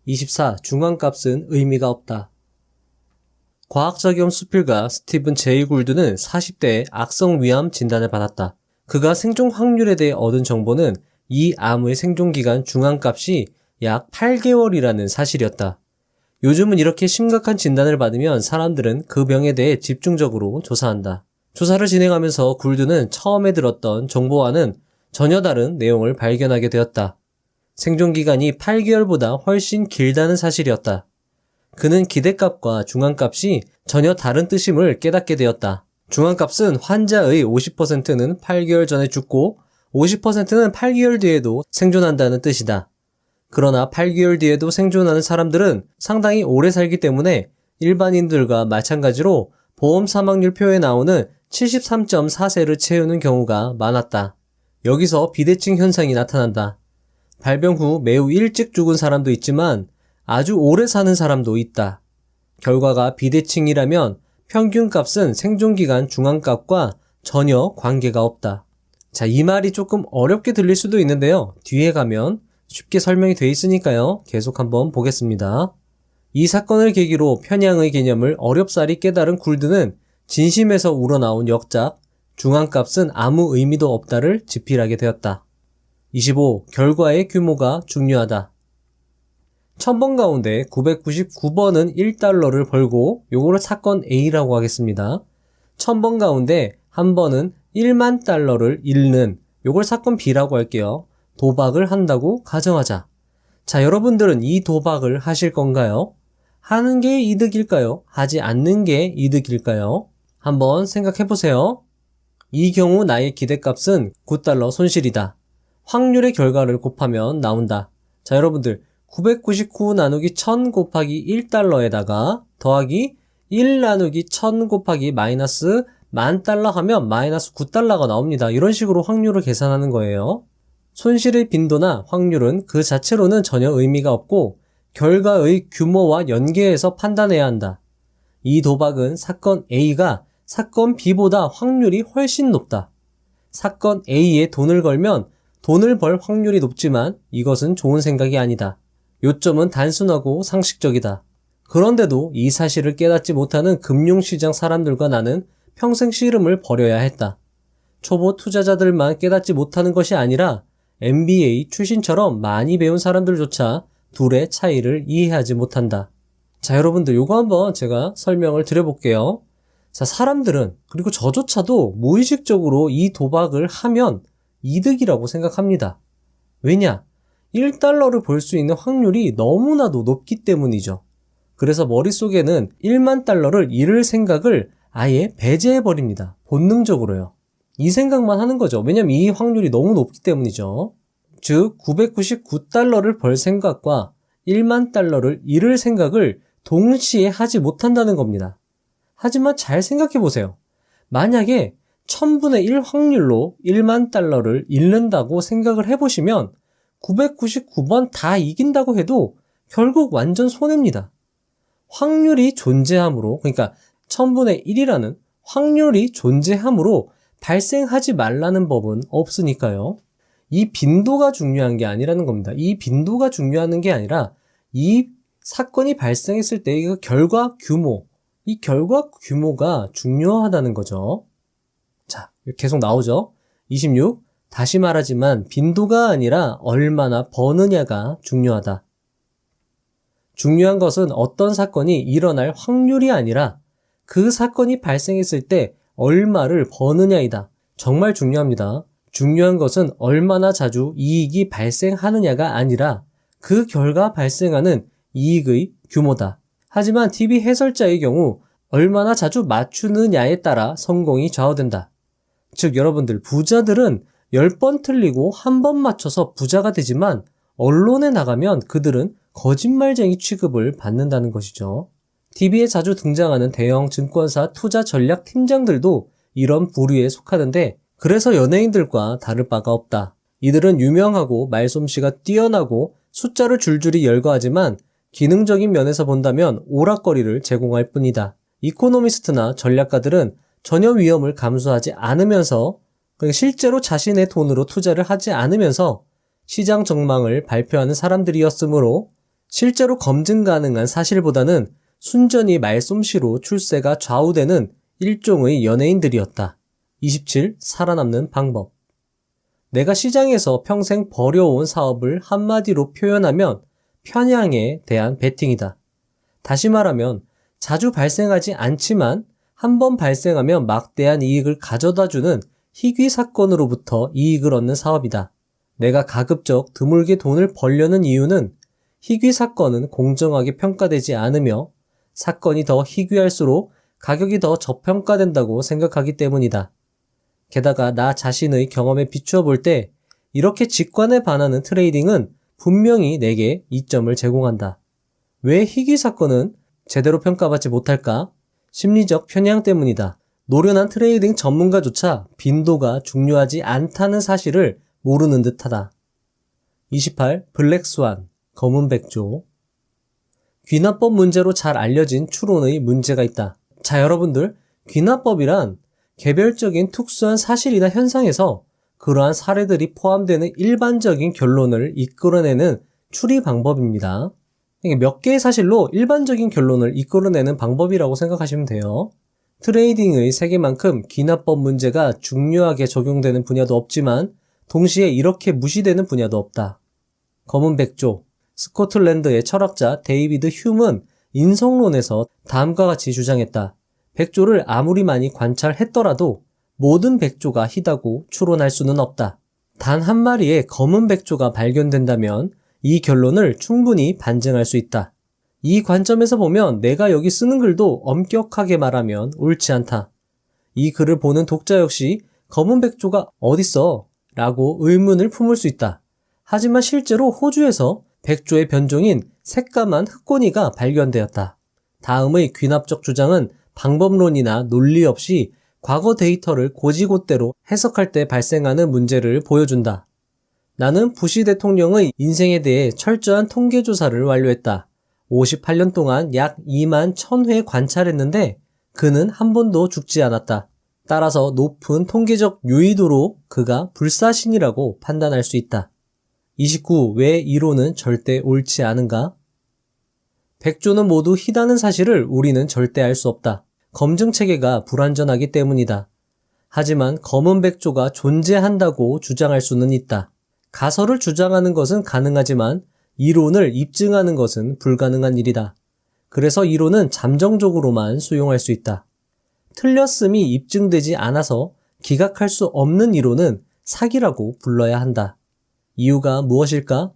24. 중앙값은 의미가 없다. 과학자 겸 수필가 스티븐 제이 굴드는 40대에 악성위암 진단을 받았다. 그가 생존 확률에 대해 얻은 정보는 이 암의 생존기간 중앙값이 약 8개월이라는 사실이었다. 요즘은 이렇게 심각한 진단을 받으면 사람들은 그 병에 대해 집중적으로 조사한다. 조사를 진행하면서 굴드는 처음에 들었던 정보와는 전혀 다른 내용을 발견하게 되었다. 생존기간이 8개월보다 훨씬 길다는 사실이었다. 그는 기대값과 중앙값이 전혀 다른 뜻임을 깨닫게 되었다. 중앙값은 환자의 50%는 8개월 전에 죽고 50%는 8개월 뒤에도 생존한다는 뜻이다. 그러나 8개월 뒤에도 생존하는 사람들은 상당히 오래 살기 때문에 일반인들과 마찬가지로 보험 사망률 표에 나오는 73.4세를 채우는 경우가 많았다. 여기서 비대칭 현상이 나타난다. 발병 후 매우 일찍 죽은 사람도 있지만 아주 오래 사는 사람도 있다. 결과가 비대칭이라면 평균값은 생존기간 중앙값과 전혀 관계가 없다. 자, 이 말이 조금 어렵게 들릴 수도 있는데요. 뒤에 가면 쉽게 설명이 돼 있으니까요. 계속 한번 보겠습니다. 이 사건을 계기로 편향의 개념을 어렵사리 깨달은 굴드는 진심에서 우러나온 역작 중앙값은 아무 의미도 없다를 집필하게 되었다. 25. 결과의 규모가 중요하다. 1000번 가운데 999번은 1달러를 벌고 요거를 사건 A라고 하겠습니다. 1000번 가운데 한 번은 1만 달러를 잃는 요걸 사건 B라고 할게요. 도박을 한다고 가정하자. 자, 여러분들은 이 도박을 하실 건가요? 하는 게 이득일까요? 하지 않는 게 이득일까요? 한번 생각해 보세요. 이 경우 나의 기대값은 9달러 손실이다. 확률의 결과를 곱하면 나온다. 자, 여러분들 999 나누기 1000 곱하기 1달러에다가 더하기 1 나누기 1000 곱하기 마이너스 10,000달러 하면 마이너스 9달러가 나옵니다. 이런 식으로 확률을 계산하는 거예요. 손실의 빈도나 확률은 그 자체로는 전혀 의미가 없고 결과의 규모와 연계해서 판단해야 한다. 이 도박은 사건 A가 사건 B보다 확률이 훨씬 높다. 사건 A에 돈을 걸면 돈을 벌 확률이 높지만 이것은 좋은 생각이 아니다. 요점은 단순하고 상식적이다. 그런데도 이 사실을 깨닫지 못하는 금융시장 사람들과 나는 평생 씨름을 벌여야 했다. 초보 투자자들만 깨닫지 못하는 것이 아니라 MBA 출신처럼 많이 배운 사람들조차 둘의 차이를 이해하지 못한다. 자, 여러분들 요거 한번 제가 설명을 드려볼게요. 자, 사람들은 그리고 저조차도 무의식적으로 이 도박을 하면 이득이라고 생각합니다. 왜냐? 1달러를 벌 수 있는 확률이 너무나도 높기 때문이죠. 그래서 머릿속에는 1만 달러를 잃을 생각을 아예 배제해버립니다. 본능적으로요. 이 생각만 하는 거죠. 왜냐면 이 확률이 너무 높기 때문이죠. 즉 999달러를 벌 생각과 1만 달러를 잃을 생각을 동시에 하지 못한다는 겁니다. 하지만 잘 생각해 보세요. 만약에 1000분의 1 확률로 1만 달러를 잃는다고 생각을 해보시면 999번 다 이긴다고 해도 결국 완전 손해입니다. 확률이 존재하므로, 그러니까 1000분의 1이라는 확률이 존재하므로 발생하지 말라는 법은 없으니까요. 이 빈도가 중요한 게 아니라는 겁니다. 이 빈도가 중요한 게 아니라 이 사건이 발생했을 때의 그 결과 규모, 이 결과 규모가 중요하다는 거죠. 자, 계속 나오죠. 26. 다시 말하지만 빈도가 아니라 얼마나 버느냐가 중요하다. 중요한 것은 어떤 사건이 일어날 확률이 아니라 그 사건이 발생했을 때 얼마를 버느냐이다. 정말 중요합니다. 중요한 것은 얼마나 자주 이익이 발생하느냐가 아니라 그 결과 발생하는 이익의 규모다. 하지만 TV 해설자의 경우 얼마나 자주 맞추느냐에 따라 성공이 좌우된다. 즉 여러분들 부자들은 10번 틀리고 1번 맞춰서 부자가 되지만 언론에 나가면 그들은 거짓말쟁이 취급을 받는다는 것이죠. TV에 자주 등장하는 대형 증권사 투자 전략 팀장들도 이런 부류에 속하는데 그래서 연예인들과 다를 바가 없다. 이들은 유명하고 말솜씨가 뛰어나고 숫자를 줄줄이 열거하지만 기능적인 면에서 본다면 오락거리를 제공할 뿐이다. 이코노미스트나 전략가들은 전혀 위험을 감수하지 않으면서 실제로 자신의 돈으로 투자를 하지 않으면서 시장 전망을 발표하는 사람들이었으므로 실제로 검증 가능한 사실보다는 순전히 말솜씨로 출세가 좌우되는 일종의 연예인들이었다. 27. 살아남는 방법. 내가 시장에서 평생 벌여온 사업을 한마디로 표현하면 편향에 대한 베팅이다. 다시 말하면 자주 발생하지 않지만 한번 발생하면 막대한 이익을 가져다주는 희귀 사건으로부터 이익을 얻는 사업이다. 내가 가급적 드물게 돈을 벌려는 이유는 희귀 사건은 공정하게 평가되지 않으며 사건이 더 희귀할수록 가격이 더 저평가된다고 생각하기 때문이다. 게다가 나 자신의 경험에 비추어 볼 때 이렇게 직관에 반하는 트레이딩은 분명히 내게 이점을 제공한다. 왜 희귀 사건은 제대로 평가받지 못할까? 심리적 편향 때문이다. 노련한 트레이딩 전문가조차 빈도가 중요하지 않다는 사실을 모르는 듯하다. 28. 블랙스완, 검은 백조. 귀납법 문제로 잘 알려진 추론의 문제가 있다. 자, 여러분들, 귀납법이란 개별적인 특수한 사실이나 현상에서 그러한 사례들이 포함되는 일반적인 결론을 이끌어내는 추리 방법입니다. 몇 개의 사실로 일반적인 결론을 이끌어내는 방법이라고 생각하시면 돼요. 트레이딩의 세계만큼 귀납법 문제가 중요하게 적용되는 분야도 없지만 동시에 이렇게 무시되는 분야도 없다. 검은 백조. 스코틀랜드의 철학자 데이비드 휴먼은 인성론에서 다음과 같이 주장했다. 백조를 아무리 많이 관찰했더라도 모든 백조가 희다고 추론할 수는 없다. 단 한 마리의 검은 백조가 발견된다면 이 결론을 충분히 반증할 수 있다. 이 관점에서 보면 내가 여기 쓰는 글도 엄격하게 말하면 옳지 않다. 이 글을 보는 독자 역시 검은 백조가 어딨어? 라고 의문을 품을 수 있다. 하지만 실제로 호주에서 백조의 변종인 새까만 흑고니가 발견되었다. 다음의 귀납적 주장은 방법론이나 논리 없이 과거 데이터를 고지곳대로 해석할 때 발생하는 문제를 보여준다. 나는 부시 대통령의 인생에 대해 철저한 통계조사를 완료했다. 58년 동안 약 2만 1000회 관찰했는데 그는 한 번도 죽지 않았다. 따라서 높은 통계적 유의도로 그가 불사신이라고 판단할 수 있다. 29. 왜 이론은 절대 옳지 않은가? 백조는 모두 희다는 사실을 우리는 절대 알 수 없다. 검증 체계가 불완전하기 때문이다. 하지만 검은 백조가 존재한다고 주장할 수는 있다. 가설을 주장하는 것은 가능하지만 이론을 입증하는 것은 불가능한 일이다. 그래서 이론은 잠정적으로만 수용할 수 있다. 틀렸음이 입증되지 않아서 기각할 수 없는 이론은 사기라고 불러야 한다. 이유가 무엇일까?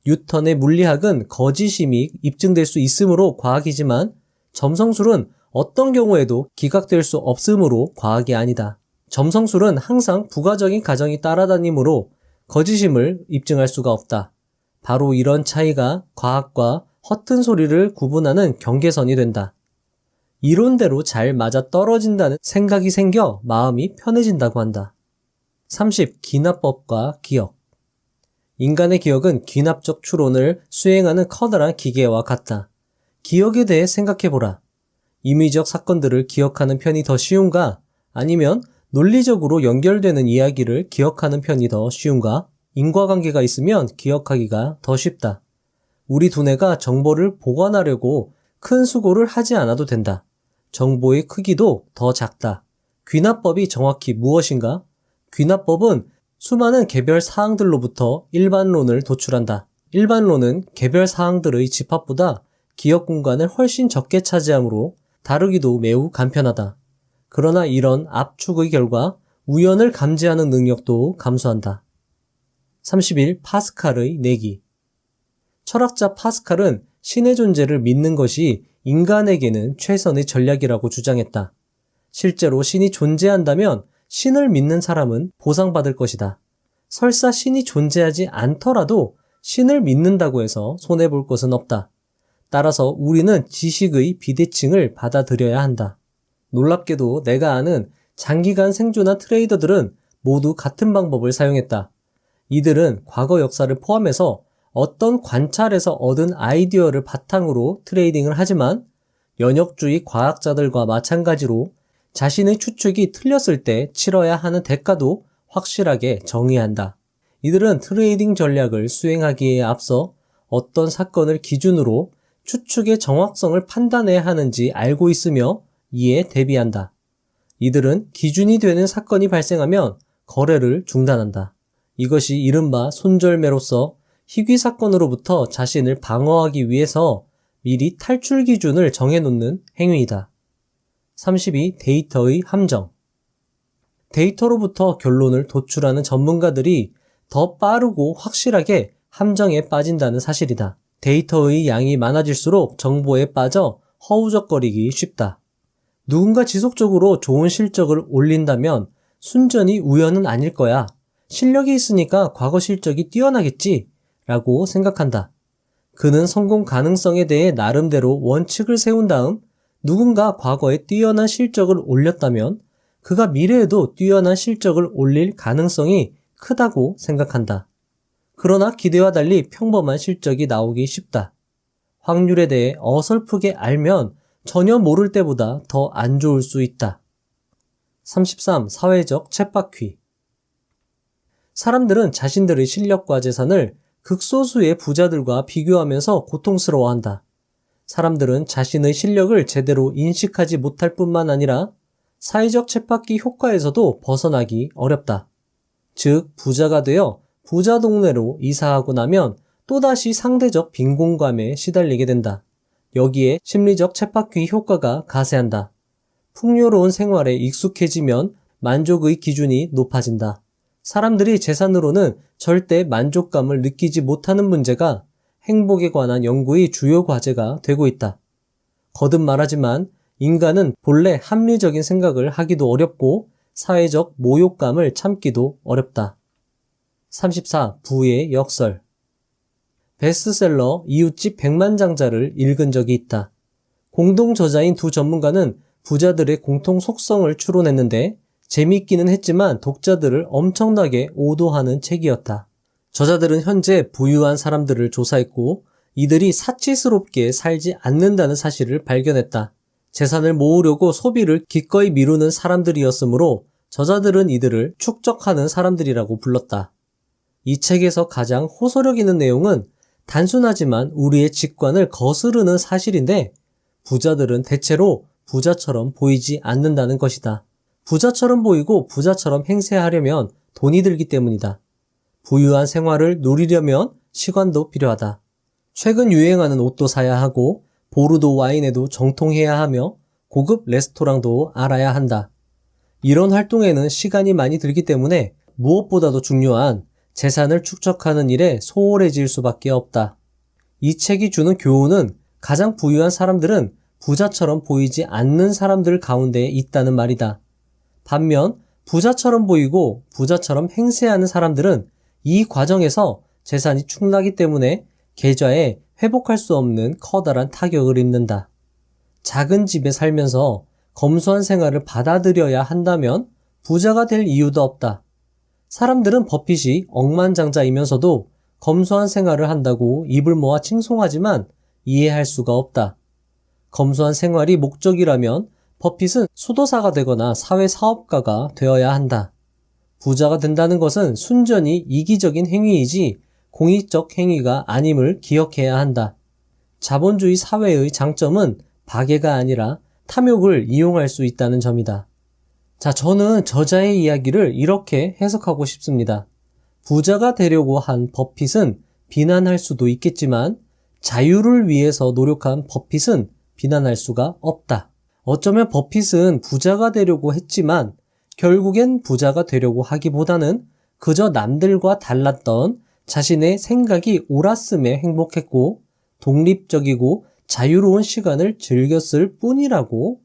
뉴턴의 물리학은 거짓임이 입증될 수 있으므로 과학이지만 점성술은 어떤 경우에도 기각될 수 없으므로 과학이 아니다. 점성술은 항상 부가적인 가정이 따라다니므로 거짓임을 입증할 수가 없다. 바로 이런 차이가 과학과 허튼 소리를 구분하는 경계선이 된다. 이론대로 잘 맞아 떨어진다는 생각이 생겨 마음이 편해진다고 한다. 30. 기납법과 기억. 인간의 기억은 귀납적 추론을 수행하는 커다란 기계와 같다. 기억에 대해 생각해보라. 임의적 사건들을 기억하는 편이 더 쉬운가? 아니면 논리적으로 연결되는 이야기를 기억하는 편이 더 쉬운가? 인과관계가 있으면 기억하기가 더 쉽다. 우리 두뇌가 정보를 보관하려고 큰 수고를 하지 않아도 된다. 정보의 크기도 더 작다. 귀납법이 정확히 무엇인가? 귀납법은 수많은 개별 사항들로부터 일반론을 도출한다. 일반론은 개별 사항들의 집합보다 기억 공간을 훨씬 적게 차지하므로 다루기도 매우 간편하다. 그러나 이런 압축의 결과 우연을 감지하는 능력도 감소한다. 31. 파스칼의 내기. 철학자 파스칼은 신의 존재를 믿는 것이 인간에게는 최선의 전략이라고 주장했다. 실제로 신이 존재한다면 신을 믿는 사람은 보상받을 것이다. 설사 신이 존재하지 않더라도 신을 믿는다고 해서 손해볼 것은 없다. 따라서 우리는 지식의 비대칭을 받아들여야 한다. 놀랍게도 내가 아는 장기간 생존한 트레이더들은 모두 같은 방법을 사용했다. 이들은 과거 역사를 포함해서 어떤 관찰에서 얻은 아이디어를 바탕으로 트레이딩을 하지만 연역주의 과학자들과 마찬가지로 자신의 추측이 틀렸을 때 치러야 하는 대가도 확실하게 정의한다. 이들은 트레이딩 전략을 수행하기에 앞서 어떤 사건을 기준으로 추측의 정확성을 판단해야 하는지 알고 있으며 이에 대비한다. 이들은 기준이 되는 사건이 발생하면 거래를 중단한다. 이것이 이른바 손절매로서 희귀 사건으로부터 자신을 방어하기 위해서 미리 탈출 기준을 정해놓는 행위이다. 32. 데이터의 함정. 데이터로부터 결론을 도출하는 전문가들이 더 빠르고 확실하게 함정에 빠진다는 사실이다. 데이터의 양이 많아질수록 정보에 빠져 허우적거리기 쉽다. 누군가 지속적으로 좋은 실적을 올린다면 순전히 우연은 아닐 거야. 실력이 있으니까 과거 실적이 뛰어나겠지 라고 생각한다. 그는 성공 가능성에 대해 나름대로 원칙을 세운 다음 누군가 과거에 뛰어난 실적을 올렸다면 그가 미래에도 뛰어난 실적을 올릴 가능성이 크다고 생각한다. 그러나 기대와 달리 평범한 실적이 나오기 쉽다. 확률에 대해 어설프게 알면 전혀 모를 때보다 더 안 좋을 수 있다. 33. 사회적 쳇바퀴. 사람들은 자신들의 실력과 재산을 극소수의 부자들과 비교하면서 고통스러워한다. 사람들은 자신의 실력을 제대로 인식하지 못할 뿐만 아니라 사회적 쳇바퀴 효과에서도 벗어나기 어렵다. 즉, 부자가 되어 부자 동네로 이사하고 나면 또다시 상대적 빈곤감에 시달리게 된다. 여기에 심리적 쳇바퀴 효과가 가세한다. 풍요로운 생활에 익숙해지면 만족의 기준이 높아진다. 사람들이 재산으로는 절대 만족감을 느끼지 못하는 문제가 행복에 관한 연구의 주요 과제가 되고 있다. 거듭 말하지만 인간은 본래 합리적인 생각을 하기도 어렵고 사회적 모욕감을 참기도 어렵다. 34. 부의 역설. 베스트셀러 이웃집 백만장자를 읽은 적이 있다. 공동 저자인 두 전문가는 부자들의 공통 속성을 추론했는데 재미있기는 했지만 독자들을 엄청나게 오도하는 책이었다. 저자들은 현재 부유한 사람들을 조사했고 이들이 사치스럽게 살지 않는다는 사실을 발견했다. 재산을 모으려고 소비를 기꺼이 미루는 사람들이었으므로 저자들은 이들을 축적하는 사람들이라고 불렀다. 이 책에서 가장 호소력 있는 내용은 단순하지만 우리의 직관을 거스르는 사실인데 부자들은 대체로 부자처럼 보이지 않는다는 것이다. 부자처럼 보이고 부자처럼 행세하려면 돈이 들기 때문이다. 부유한 생활을 누리려면 시간도 필요하다. 최근 유행하는 옷도 사야 하고 보르도 와인에도 정통해야 하며 고급 레스토랑도 알아야 한다. 이런 활동에는 시간이 많이 들기 때문에 무엇보다도 중요한 재산을 축적하는 일에 소홀해질 수밖에 없다. 이 책이 주는 교훈은 가장 부유한 사람들은 부자처럼 보이지 않는 사람들 가운데 있다는 말이다. 반면 부자처럼 보이고 부자처럼 행세하는 사람들은 이 과정에서 재산이 축나기 때문에 계좌에 회복할 수 없는 커다란 타격을 입는다. 작은 집에 살면서 검소한 생활을 받아들여야 한다면 부자가 될 이유도 없다. 사람들은 버핏이 억만장자이면서도 검소한 생활을 한다고 입을 모아 칭송하지만 이해할 수가 없다. 검소한 생활이 목적이라면 버핏은 수도사가 되거나 사회사업가가 되어야 한다. 부자가 된다는 것은 순전히 이기적인 행위이지 공익적 행위가 아님을 기억해야 한다. 자본주의 사회의 장점은 박애가 아니라 탐욕을 이용할 수 있다는 점이다. 자, 저는 저자의 이야기를 이렇게 해석하고 싶습니다. 부자가 되려고 한 버핏은 비난할 수도 있겠지만 자유를 위해서 노력한 버핏은 비난할 수가 없다. 어쩌면 버핏은 부자가 되려고 했지만 결국엔 부자가 되려고 하기보다는 그저 남들과 달랐던 자신의 생각이 옳았음에 행복했고 독립적이고 자유로운 시간을 즐겼을 뿐이라고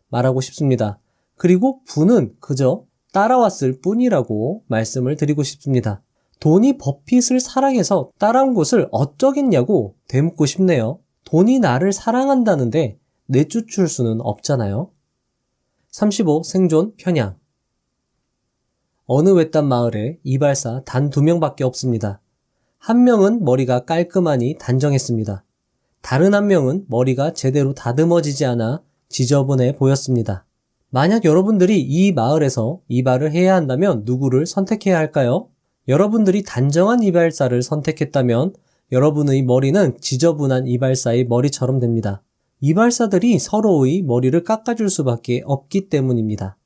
말하고 싶습니다. 그리고 부는 그저 따라왔을 뿐이라고 말씀을 드리고 싶습니다. 돈이 버핏을 사랑해서 따라온 것을 어쩌겠냐고 되묻고 싶네요. 돈이 나를 사랑한다는데 내쫓을 수는 없잖아요. 35. 생존 편향. 어느 외딴 마을에 이발사 단 2명밖에 없습니다. 한 명은 머리가 깔끔하니 단정했습니다. 다른 한 명은 머리가 제대로 다듬어지지 않아 지저분해 보였습니다. 만약 여러분들이 이 마을에서 이발을 해야 한다면 누구를 선택해야 할까요? 여러분들이 단정한 이발사를 선택했다면 여러분의 머리는 지저분한 이발사의 머리처럼 됩니다. 이발사들이 서로의 머리를 깎아줄 수밖에 없기 때문입니다.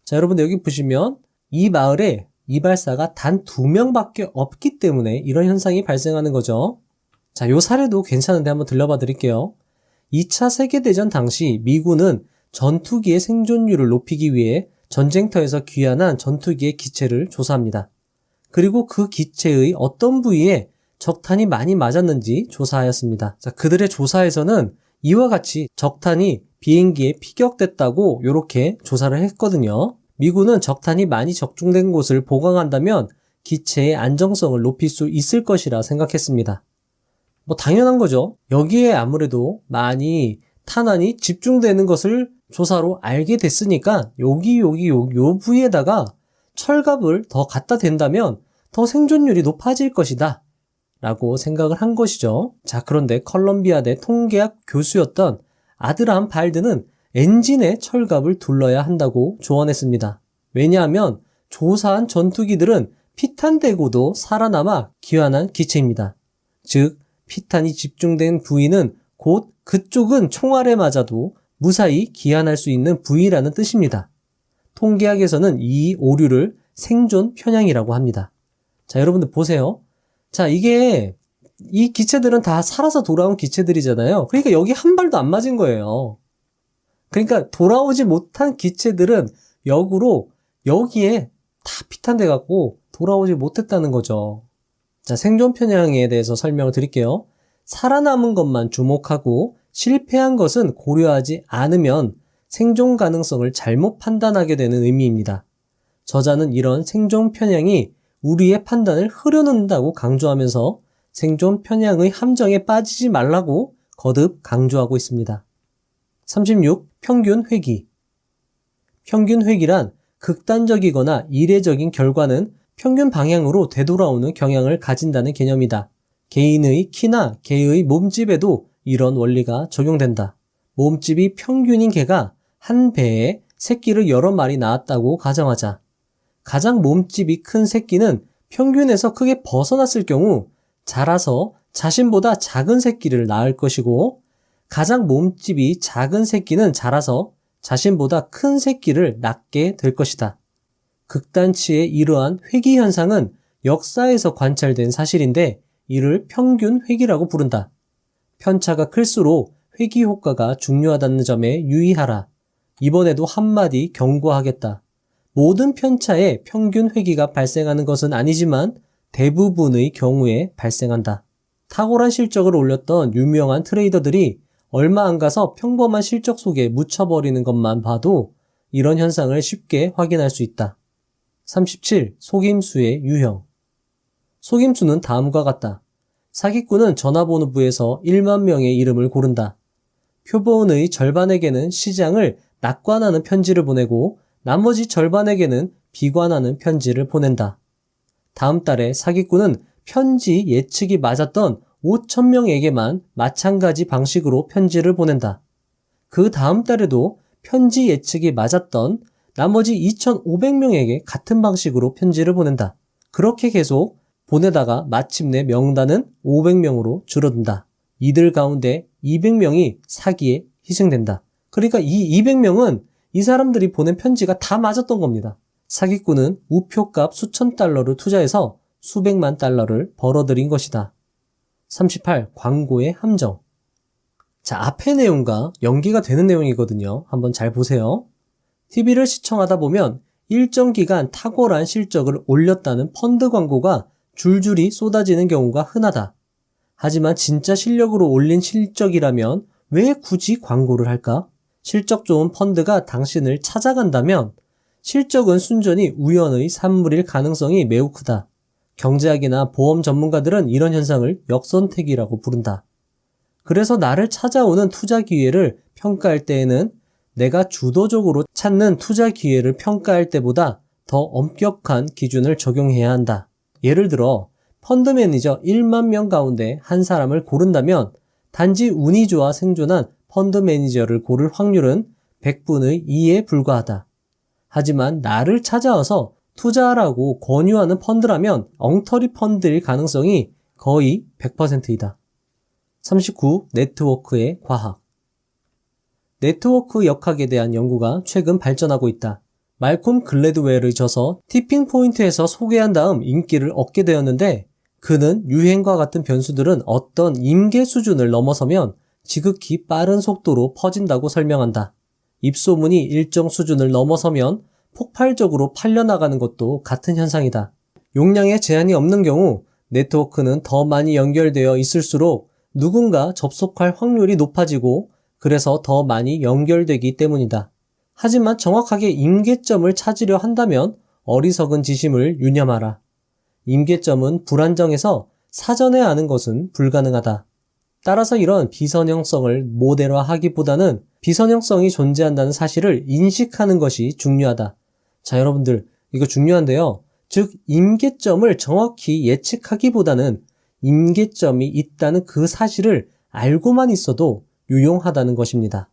자, 여러분들 여기 보시면 이 마을에 이발사가 단 2명밖에 없기 때문에 이런 현상이 발생하는 거죠. 자, 요 사례도 괜찮은데 한번 들려봐 드릴게요. 2차 세계대전 당시 미군은 전투기의 생존율을 높이기 위해 전쟁터에서 귀환한 전투기의 기체를 조사합니다. 그리고 그 기체의 어떤 부위에 적탄이 많이 맞았는지 조사하였습니다. 자, 그들의 조사에서는 이와 같이 적탄이 비행기에 피격됐다고 이렇게 조사를 했거든요. 미군은 적탄이 많이 적중된 곳을 보강한다면 기체의 안정성을 높일 수 있을 것이라 생각했습니다. 뭐 당연한 거죠. 여기에 아무래도 많이 탄환이 집중되는 것을 조사로 알게 됐으니까 요 부위에다가 철갑을 더 갖다 댄다면 더 생존율이 높아질 것이다 라고 생각을 한 것이죠. 자, 그런데 컬럼비아대 통계학 교수였던 아드람 발드는 엔진에 철갑을 둘러야 한다고 조언했습니다. 왜냐하면 조사한 전투기들은 피탄되고도 살아남아 귀환한 기체입니다. 즉, 피탄이 집중된 부위는 곧 그쪽은 총알에 맞아도 무사히 귀환할 수 있는 부위라는 뜻입니다. 통계학에서는 이 오류를 생존 편향이라고 합니다. 자, 여러분들 보세요. 자, 이 기체들은 다 살아서 돌아온 기체들이잖아요. 그러니까 여기 한 발도 안 맞은 거예요. 그러니까 돌아오지 못한 기체들은 역으로 여기에 다 피탄돼 갖고 돌아오지 못했다는 거죠. 자, 생존 편향에 대해서 설명을 드릴게요. 살아남은 것만 주목하고 실패한 것은 고려하지 않으면 생존 가능성을 잘못 판단하게 되는 의미입니다. 저자는 이런 생존 편향이 우리의 판단을 흐려놓는다고 강조하면서 생존 편향의 함정에 빠지지 말라고 거듭 강조하고 있습니다. 36. 평균 회귀. 평균 회귀란 극단적이거나 이례적인 결과는 평균 방향으로 되돌아오는 경향을 가진다는 개념이다. 개인의 키나 개의 몸집에도 이런 원리가 적용된다. 몸집이 평균인 개가 한 배에 새끼를 여러 마리 낳았다고 가정하자. 가장 몸집이 큰 새끼는 평균에서 크게 벗어났을 경우 자라서 자신보다 작은 새끼를 낳을 것이고, 가장 몸집이 작은 새끼는 자라서 자신보다 큰 새끼를 낳게 될 것이다. 극단치의 이러한 회귀 현상은 역사에서 관찰된 사실인데 이를 평균 회귀라고 부른다. 편차가 클수록 회귀 효과가 중요하다는 점에 유의하라. 이번에도 한마디 경고하겠다. 모든 편차에 평균 회귀가 발생하는 것은 아니지만 대부분의 경우에 발생한다. 탁월한 실적을 올렸던 유명한 트레이더들이 얼마 안 가서 평범한 실적 속에 묻혀버리는 것만 봐도 이런 현상을 쉽게 확인할 수 있다. 37. 속임수의 유형. 속임수는 다음과 같다. 사기꾼은 전화번호부에서 1만 명의 이름을 고른다. 표본의 절반에게는 시장을 낙관하는 편지를 보내고 나머지 절반에게는 비관하는 편지를 보낸다. 다음 달에 사기꾼은 편지 예측이 맞았던 5,000명에게만 마찬가지 방식으로 편지를 보낸다. 그 다음 달에도 편지 예측이 맞았던 나머지 2,500명에게 같은 방식으로 편지를 보낸다. 그렇게 계속 보내다가 마침내 명단은 500명으로 줄어든다. 이들 가운데 200명이 사기에 희생된다. 그러니까 이 200명은 이 사람들이 보낸 편지가 다 맞았던 겁니다. 사기꾼은 우표값 수천 달러를 투자해서 수백만 달러를 벌어들인 것이다. 38. 광고의 함정. 자, 앞의 내용과 연계가 되는 내용이거든요. 한번 잘 보세요. TV를 시청하다 보면 일정 기간 탁월한 실적을 올렸다는 펀드 광고가 줄줄이 쏟아지는 경우가 흔하다. 하지만 진짜 실력으로 올린 실적이라면 왜 굳이 광고를 할까? 실적 좋은 펀드가 당신을 찾아간다면 실적은 순전히 우연의 산물일 가능성이 매우 크다. 경제학이나 보험 전문가들은 이런 현상을 역선택이라고 부른다. 그래서 나를 찾아오는 투자 기회를 평가할 때에는 내가 주도적으로 찾는 투자 기회를 평가할 때보다 더 엄격한 기준을 적용해야 한다. 예를 들어 펀드 매니저 1만 명 가운데 한 사람을 고른다면 단지 운이 좋아 생존한 펀드 매니저를 고를 확률은 100분의 2에 불과하다. 하지만 나를 찾아와서 투자하라고 권유하는 펀드라면 엉터리 펀드일 가능성이 거의 100%이다. 39. 네트워크의 과학. 네트워크 역학에 대한 연구가 최근 발전하고 있다. 말콤 글래드웰의 저서 티핑 포인트에서 소개한 다음 인기를 얻게 되었는데 그는 유행과 같은 변수들은 어떤 임계 수준을 넘어서면 지극히 빠른 속도로 퍼진다고 설명한다. 입소문이 일정 수준을 넘어서면 폭발적으로 팔려나가는 것도 같은 현상이다. 용량에 제한이 없는 경우 네트워크는 더 많이 연결되어 있을수록 누군가 접속할 확률이 높아지고 그래서 더 많이 연결되기 때문이다. 하지만 정확하게 임계점을 찾으려 한다면 어리석은 지심을 유념하라. 임계점은 불안정해서 사전에 아는 것은 불가능하다. 따라서 이런 비선형성을 모델화하기보다는 비선형성이 존재한다는 사실을 인식하는 것이 중요하다. 자, 여러분들 이거 중요한데요. 즉 임계점을 정확히 예측하기보다는 임계점이 있다는 그 사실을 알고만 있어도 유용하다는 것입니다.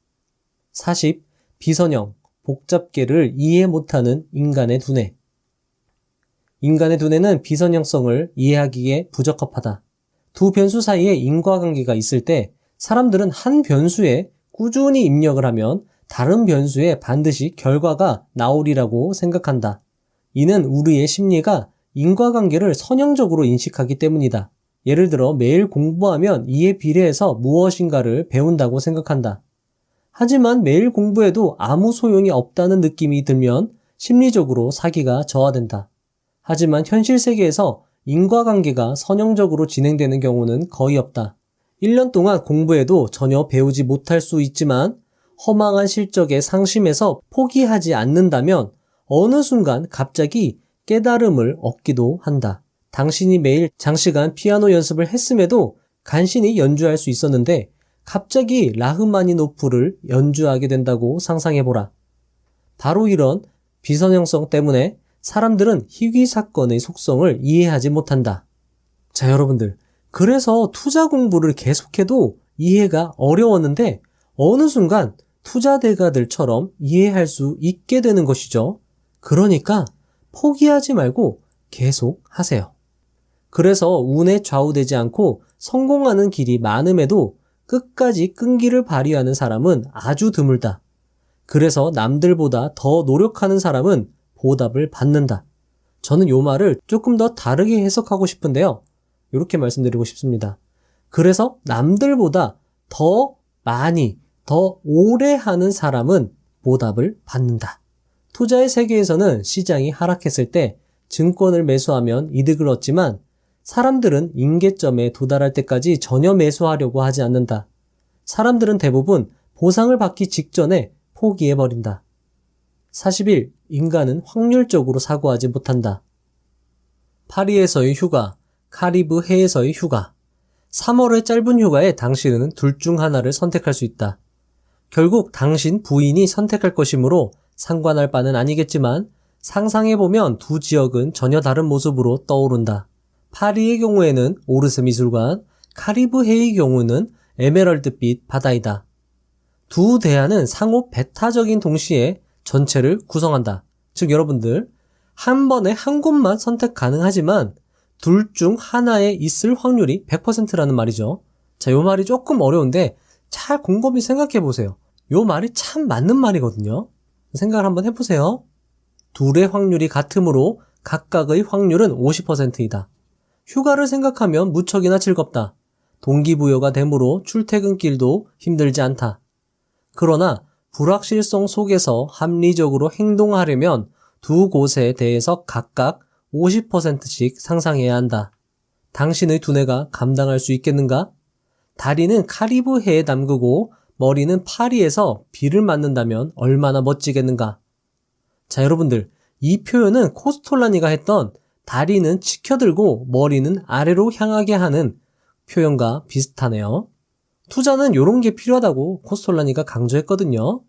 40. 비선형, 복잡계를 이해 못하는 인간의 두뇌. 인간의 두뇌는 비선형성을 이해하기에 부적합하다. 두 변수 사이에 인과관계가 있을 때 사람들은 한 변수에 꾸준히 입력을 하면 다른 변수에 반드시 결과가 나오리라고 생각한다. 이는 우리의 심리가 인과관계를 선형적으로 인식하기 때문이다. 예를 들어 매일 공부하면 이에 비례해서 무엇인가를 배운다고 생각한다. 하지만 매일 공부해도 아무 소용이 없다는 느낌이 들면 심리적으로 사기가 저하된다. 하지만 현실 세계에서 인과관계가 선형적으로 진행되는 경우는 거의 없다. 1년 동안 공부해도 전혀 배우지 못할 수 있지만 허망한 실적에 상심해서 포기하지 않는다면 어느 순간 갑자기 깨달음을 얻기도 한다. 당신이 매일 장시간 피아노 연습을 했음에도 간신히 연주할 수 있었는데 갑자기 라흐마니노프를 연주하게 된다고 상상해보라. 바로 이런 비선형성 때문에 사람들은 희귀 사건의 속성을 이해하지 못한다. 자, 여러분들. 그래서 투자 공부를 계속해도 이해가 어려웠는데 어느 순간 투자대가들처럼 이해할 수 있게 되는 것이죠. 그러니까 포기하지 말고 계속 하세요. 그래서 운에 좌우되지 않고 성공하는 길이 많음에도 끝까지 끈기를 발휘하는 사람은 아주 드물다. 그래서 남들보다 더 노력하는 사람은 보답을 받는다. 저는 이 말을 조금 더 다르게 해석하고 싶은데요. 이렇게 말씀드리고 싶습니다. 그래서 남들보다 더 많이, 더 오래 하는 사람은 보답을 받는다. 투자의 세계에서는 시장이 하락했을 때 증권을 매수하면 이득을 얻지만 사람들은 임계점에 도달할 때까지 전혀 매수하려고 하지 않는다. 사람들은 대부분 보상을 받기 직전에 포기해버린다. 41. 인간은 확률적으로 사고하지 못한다. 파리에서의 휴가, 카리브 해에서의 휴가. 3월의 짧은 휴가에 당신은 둘 중 하나를 선택할 수 있다. 결국 당신 부인이 선택할 것이므로 상관할 바는 아니겠지만 상상해보면 두 지역은 전혀 다른 모습으로 떠오른다. 파리의 경우에는 오르세 미술관, 카리브 해의 경우는 에메랄드빛 바다이다. 두 대안은 상호 배타적인 동시에 전체를 구성한다. 즉 여러분들 한 번에 한 곳만 선택 가능하지만 둘 중 하나에 있을 확률이 100%라는 말이죠. 자, 요 말이 조금 어려운데 잘 곰곰이 생각해 보세요. 요 말이 참 맞는 말이거든요. 생각을 한번 해보세요. 둘의 확률이 같으므로 각각의 확률은 50%이다. 휴가를 생각하면 무척이나 즐겁다. 동기부여가 되므로 출퇴근길도 힘들지 않다. 그러나 불확실성 속에서 합리적으로 행동하려면 두 곳에 대해서 각각 50%씩 상상해야 한다. 당신의 두뇌가 감당할 수 있겠는가? 다리는 카리브해에 담그고 머리는 파리에서 비를 맞는다면 얼마나 멋지겠는가? 자, 여러분들, 이 표현은 코스톨라니가 했던 다리는 치켜들고 머리는 아래로 향하게 하는 표현과 비슷하네요. 투자는 이런 게 필요하다고 코스톨라니가 강조했거든요.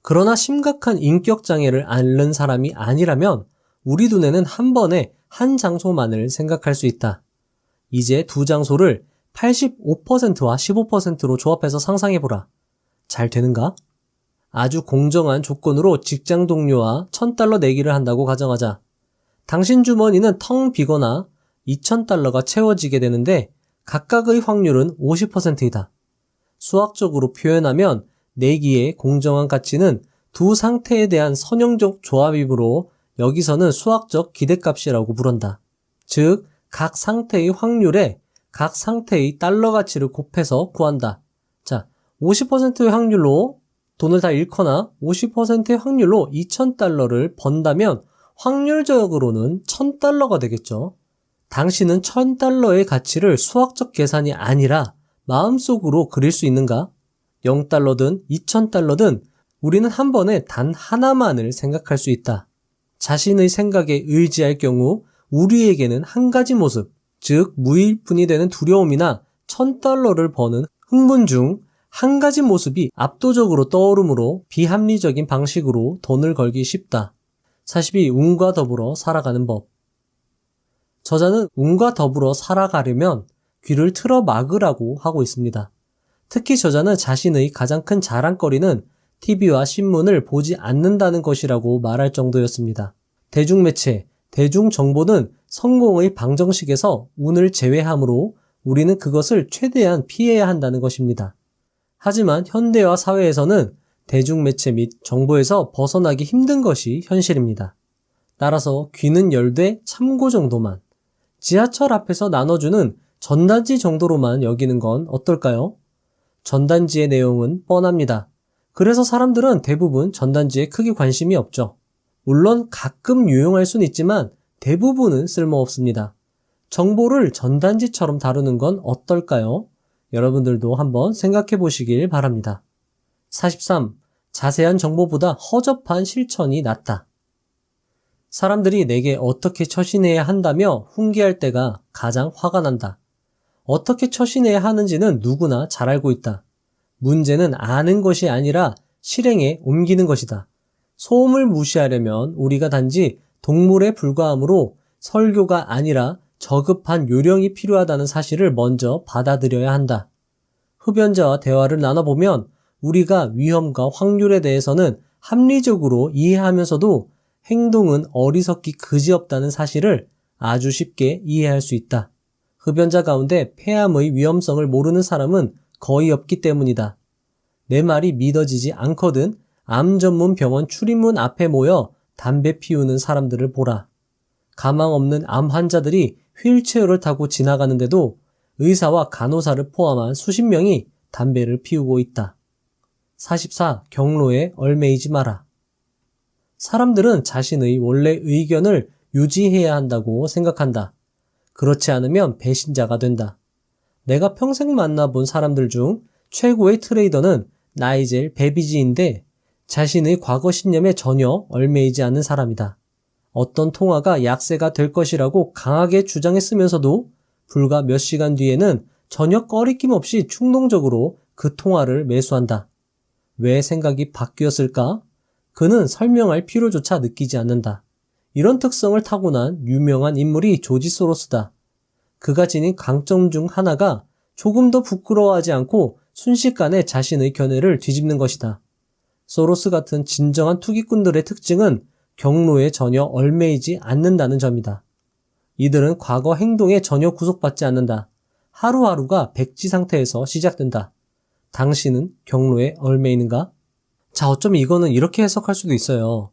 그러나 심각한 인격장애를 앓는 사람이 아니라면 우리 두뇌는 한 번에 한 장소만을 생각할 수 있다. 이제 두 장소를 85%와 15%로 조합해서 상상해보라. 잘 되는가? 아주 공정한 조건으로 직장 동료와 $1,000 내기를 한다고 가정하자. 당신 주머니는 텅 비거나 $2,000가 채워지게 되는데 각각의 확률은 50%이다. 수학적으로 표현하면 내기의 공정한 가치는 두 상태에 대한 선형적 조합이므로 여기서는 수학적 기대값이라고 부른다. 즉, 각 상태의 확률에 각 상태의 달러 가치를 곱해서 구한다. 자, 50%의 확률로 돈을 다 잃거나 50%의 확률로 $2,000를 번다면 확률적으로는 $1,000가 되겠죠. 당신은 $1,000의 가치를 수학적 계산이 아니라 마음속으로 그릴 수 있는가? 0달러든 2,000달러든 우리는 한 번에 단 하나만을 생각할 수 있다. 자신의 생각에 의지할 경우 우리에게는 한 가지 모습, 즉 무일푼이 되는 두려움이나 $1,000를 버는 흥분 중 한 가지 모습이 압도적으로 떠오르므로 비합리적인 방식으로 돈을 걸기 쉽다. 42. 운과 더불어 살아가는 법. 저자는 운과 더불어 살아가려면 귀를 틀어 막으라고 하고 있습니다. 특히 저자는 자신의 가장 큰 자랑거리는 TV와 신문을 보지 않는다는 것이라고 말할 정도였습니다. 대중매체, 대중정보는 성공의 방정식에서 운을 제외하므로 우리는 그것을 최대한 피해야 한다는 것입니다. 하지만 현대화 사회에서는 대중매체 및 정보에서 벗어나기 힘든 것이 현실입니다. 따라서 귀는 열되 참고 정도만, 지하철 앞에서 나눠주는 전단지 정도로만 여기는 건 어떨까요? 전단지의 내용은 뻔합니다. 그래서 사람들은 대부분 전단지에 크게 관심이 없죠. 물론 가끔 유용할 수는 있지만 대부분은 쓸모없습니다. 정보를 전단지처럼 다루는 건 어떨까요? 여러분들도 한번 생각해 보시길 바랍니다. 43. 자세한 정보보다 허접한 실천이 낫다. 사람들이 내게 어떻게 처신해야 한다며 훈계할 때가 가장 화가 난다. 어떻게 처신해야 하는지는 누구나 잘 알고 있다. 문제는 아는 것이 아니라 실행에 옮기는 것이다. 소음을 무시하려면 우리가 단지 동물에 불과하므로 설교가 아니라 저급한 요령이 필요하다는 사실을 먼저 받아들여야 한다. 흡연자와 대화를 나눠보면 우리가 위험과 확률에 대해서는 합리적으로 이해하면서도 행동은 어리석기 그지없다는 사실을 아주 쉽게 이해할 수 있다. 흡연자 가운데 폐암의 위험성을 모르는 사람은 거의 없기 때문이다. 내 말이 믿어지지 않거든 암 전문 병원 출입문 앞에 모여 담배 피우는 사람들을 보라. 가망 없는 암 환자들이 휠체어를 타고 지나가는데도 의사와 간호사를 포함한 수십 명이 담배를 피우고 있다. 44. 경로에 얽매이지 마라. 사람들은 자신의 원래 의견을 유지해야 한다고 생각한다. 그렇지 않으면 배신자가 된다. 내가 평생 만나본 사람들 중 최고의 트레이더는 나이젤 베비지인데 자신의 과거 신념에 전혀 얽매이지 않는 사람이다. 어떤 통화가 약세가 될 것이라고 강하게 주장했으면서도 불과 몇 시간 뒤에는 전혀 꺼리낌 없이 충동적으로 그 통화를 매수한다. 왜 생각이 바뀌었을까? 그는 설명할 필요조차 느끼지 않는다. 이런 특성을 타고난 유명한 인물이 조지 소로스다. 그가 지닌 강점 중 하나가 조금 더 부끄러워하지 않고 순식간에 자신의 견해를 뒤집는 것이다. 소로스 같은 진정한 투기꾼들의 특징은 경로에 전혀 얽매이지 않는다는 점이다. 이들은 과거 행동에 전혀 구속받지 않는다. 하루하루가 백지 상태에서 시작된다. 당신은 경로에 얽매이는가? 자, 어쩌면 이거는 이렇게 해석할 수도 있어요.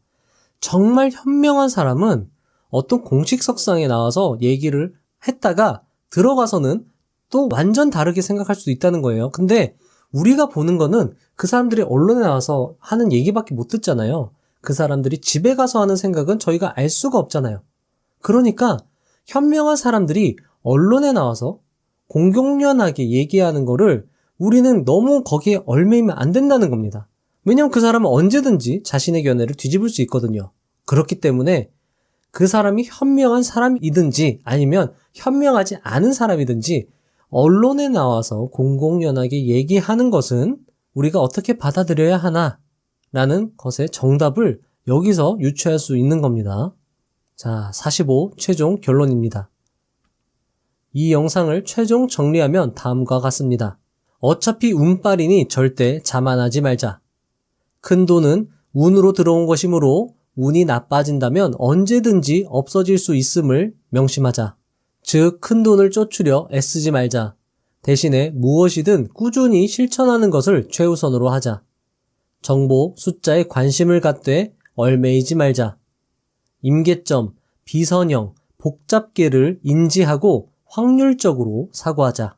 정말 현명한 사람은 어떤 공식석상에 나와서 얘기를 했다가 들어가서는 또 완전 다르게 생각할 수도 있다는 거예요. 근데 우리가 보는 거는 그 사람들이 언론에 나와서 하는 얘기밖에 못 듣잖아요. 그 사람들이 집에 가서 하는 생각은 저희가 알 수가 없잖아요. 그러니까 현명한 사람들이 언론에 나와서 공공연하게 얘기하는 거를 우리는 너무 거기에 얽매이면 안 된다는 겁니다. 왜냐면 그 사람은 언제든지 자신의 견해를 뒤집을 수 있거든요. 그렇기 때문에 그 사람이 현명한 사람이든지 아니면 현명하지 않은 사람이든지 언론에 나와서 공공연하게 얘기하는 것은 우리가 어떻게 받아들여야 하나 라는 것의 정답을 여기서 유추할 수 있는 겁니다. 자, 45 최종 결론입니다. 이 영상을 최종 정리하면 다음과 같습니다. 어차피 운빨이니 절대 자만하지 말자. 큰 돈은 운으로 들어온 것이므로 운이 나빠진다면 언제든지 없어질 수 있음을 명심하자. 즉, 큰 돈을 쫓으려 애쓰지 말자. 대신에 무엇이든 꾸준히 실천하는 것을 최우선으로 하자. 정보, 숫자에 관심을 갖되 얽매이지 말자. 임계점, 비선형, 복잡계를 인지하고 확률적으로 사고하자.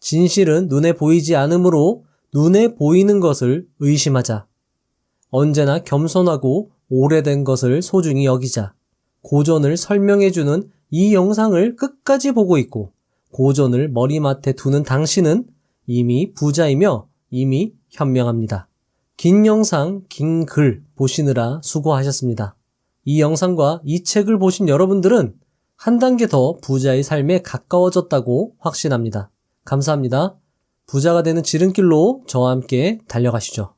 진실은 눈에 보이지 않으므로 눈에 보이는 것을 의심하자. 언제나 겸손하고 오래된 것을 소중히 여기자. 고전을 설명해주는 이 영상을 끝까지 보고 있고 고전을 머리맡에 두는 당신은 이미 부자이며 이미 현명합니다. 긴 영상, 긴 글 보시느라 수고하셨습니다. 이 영상과 이 책을 보신 여러분들은 한 단계 더 부자의 삶에 가까워졌다고 확신합니다. 감사합니다. 부자가 되는 지름길로 저와 함께 달려가시죠.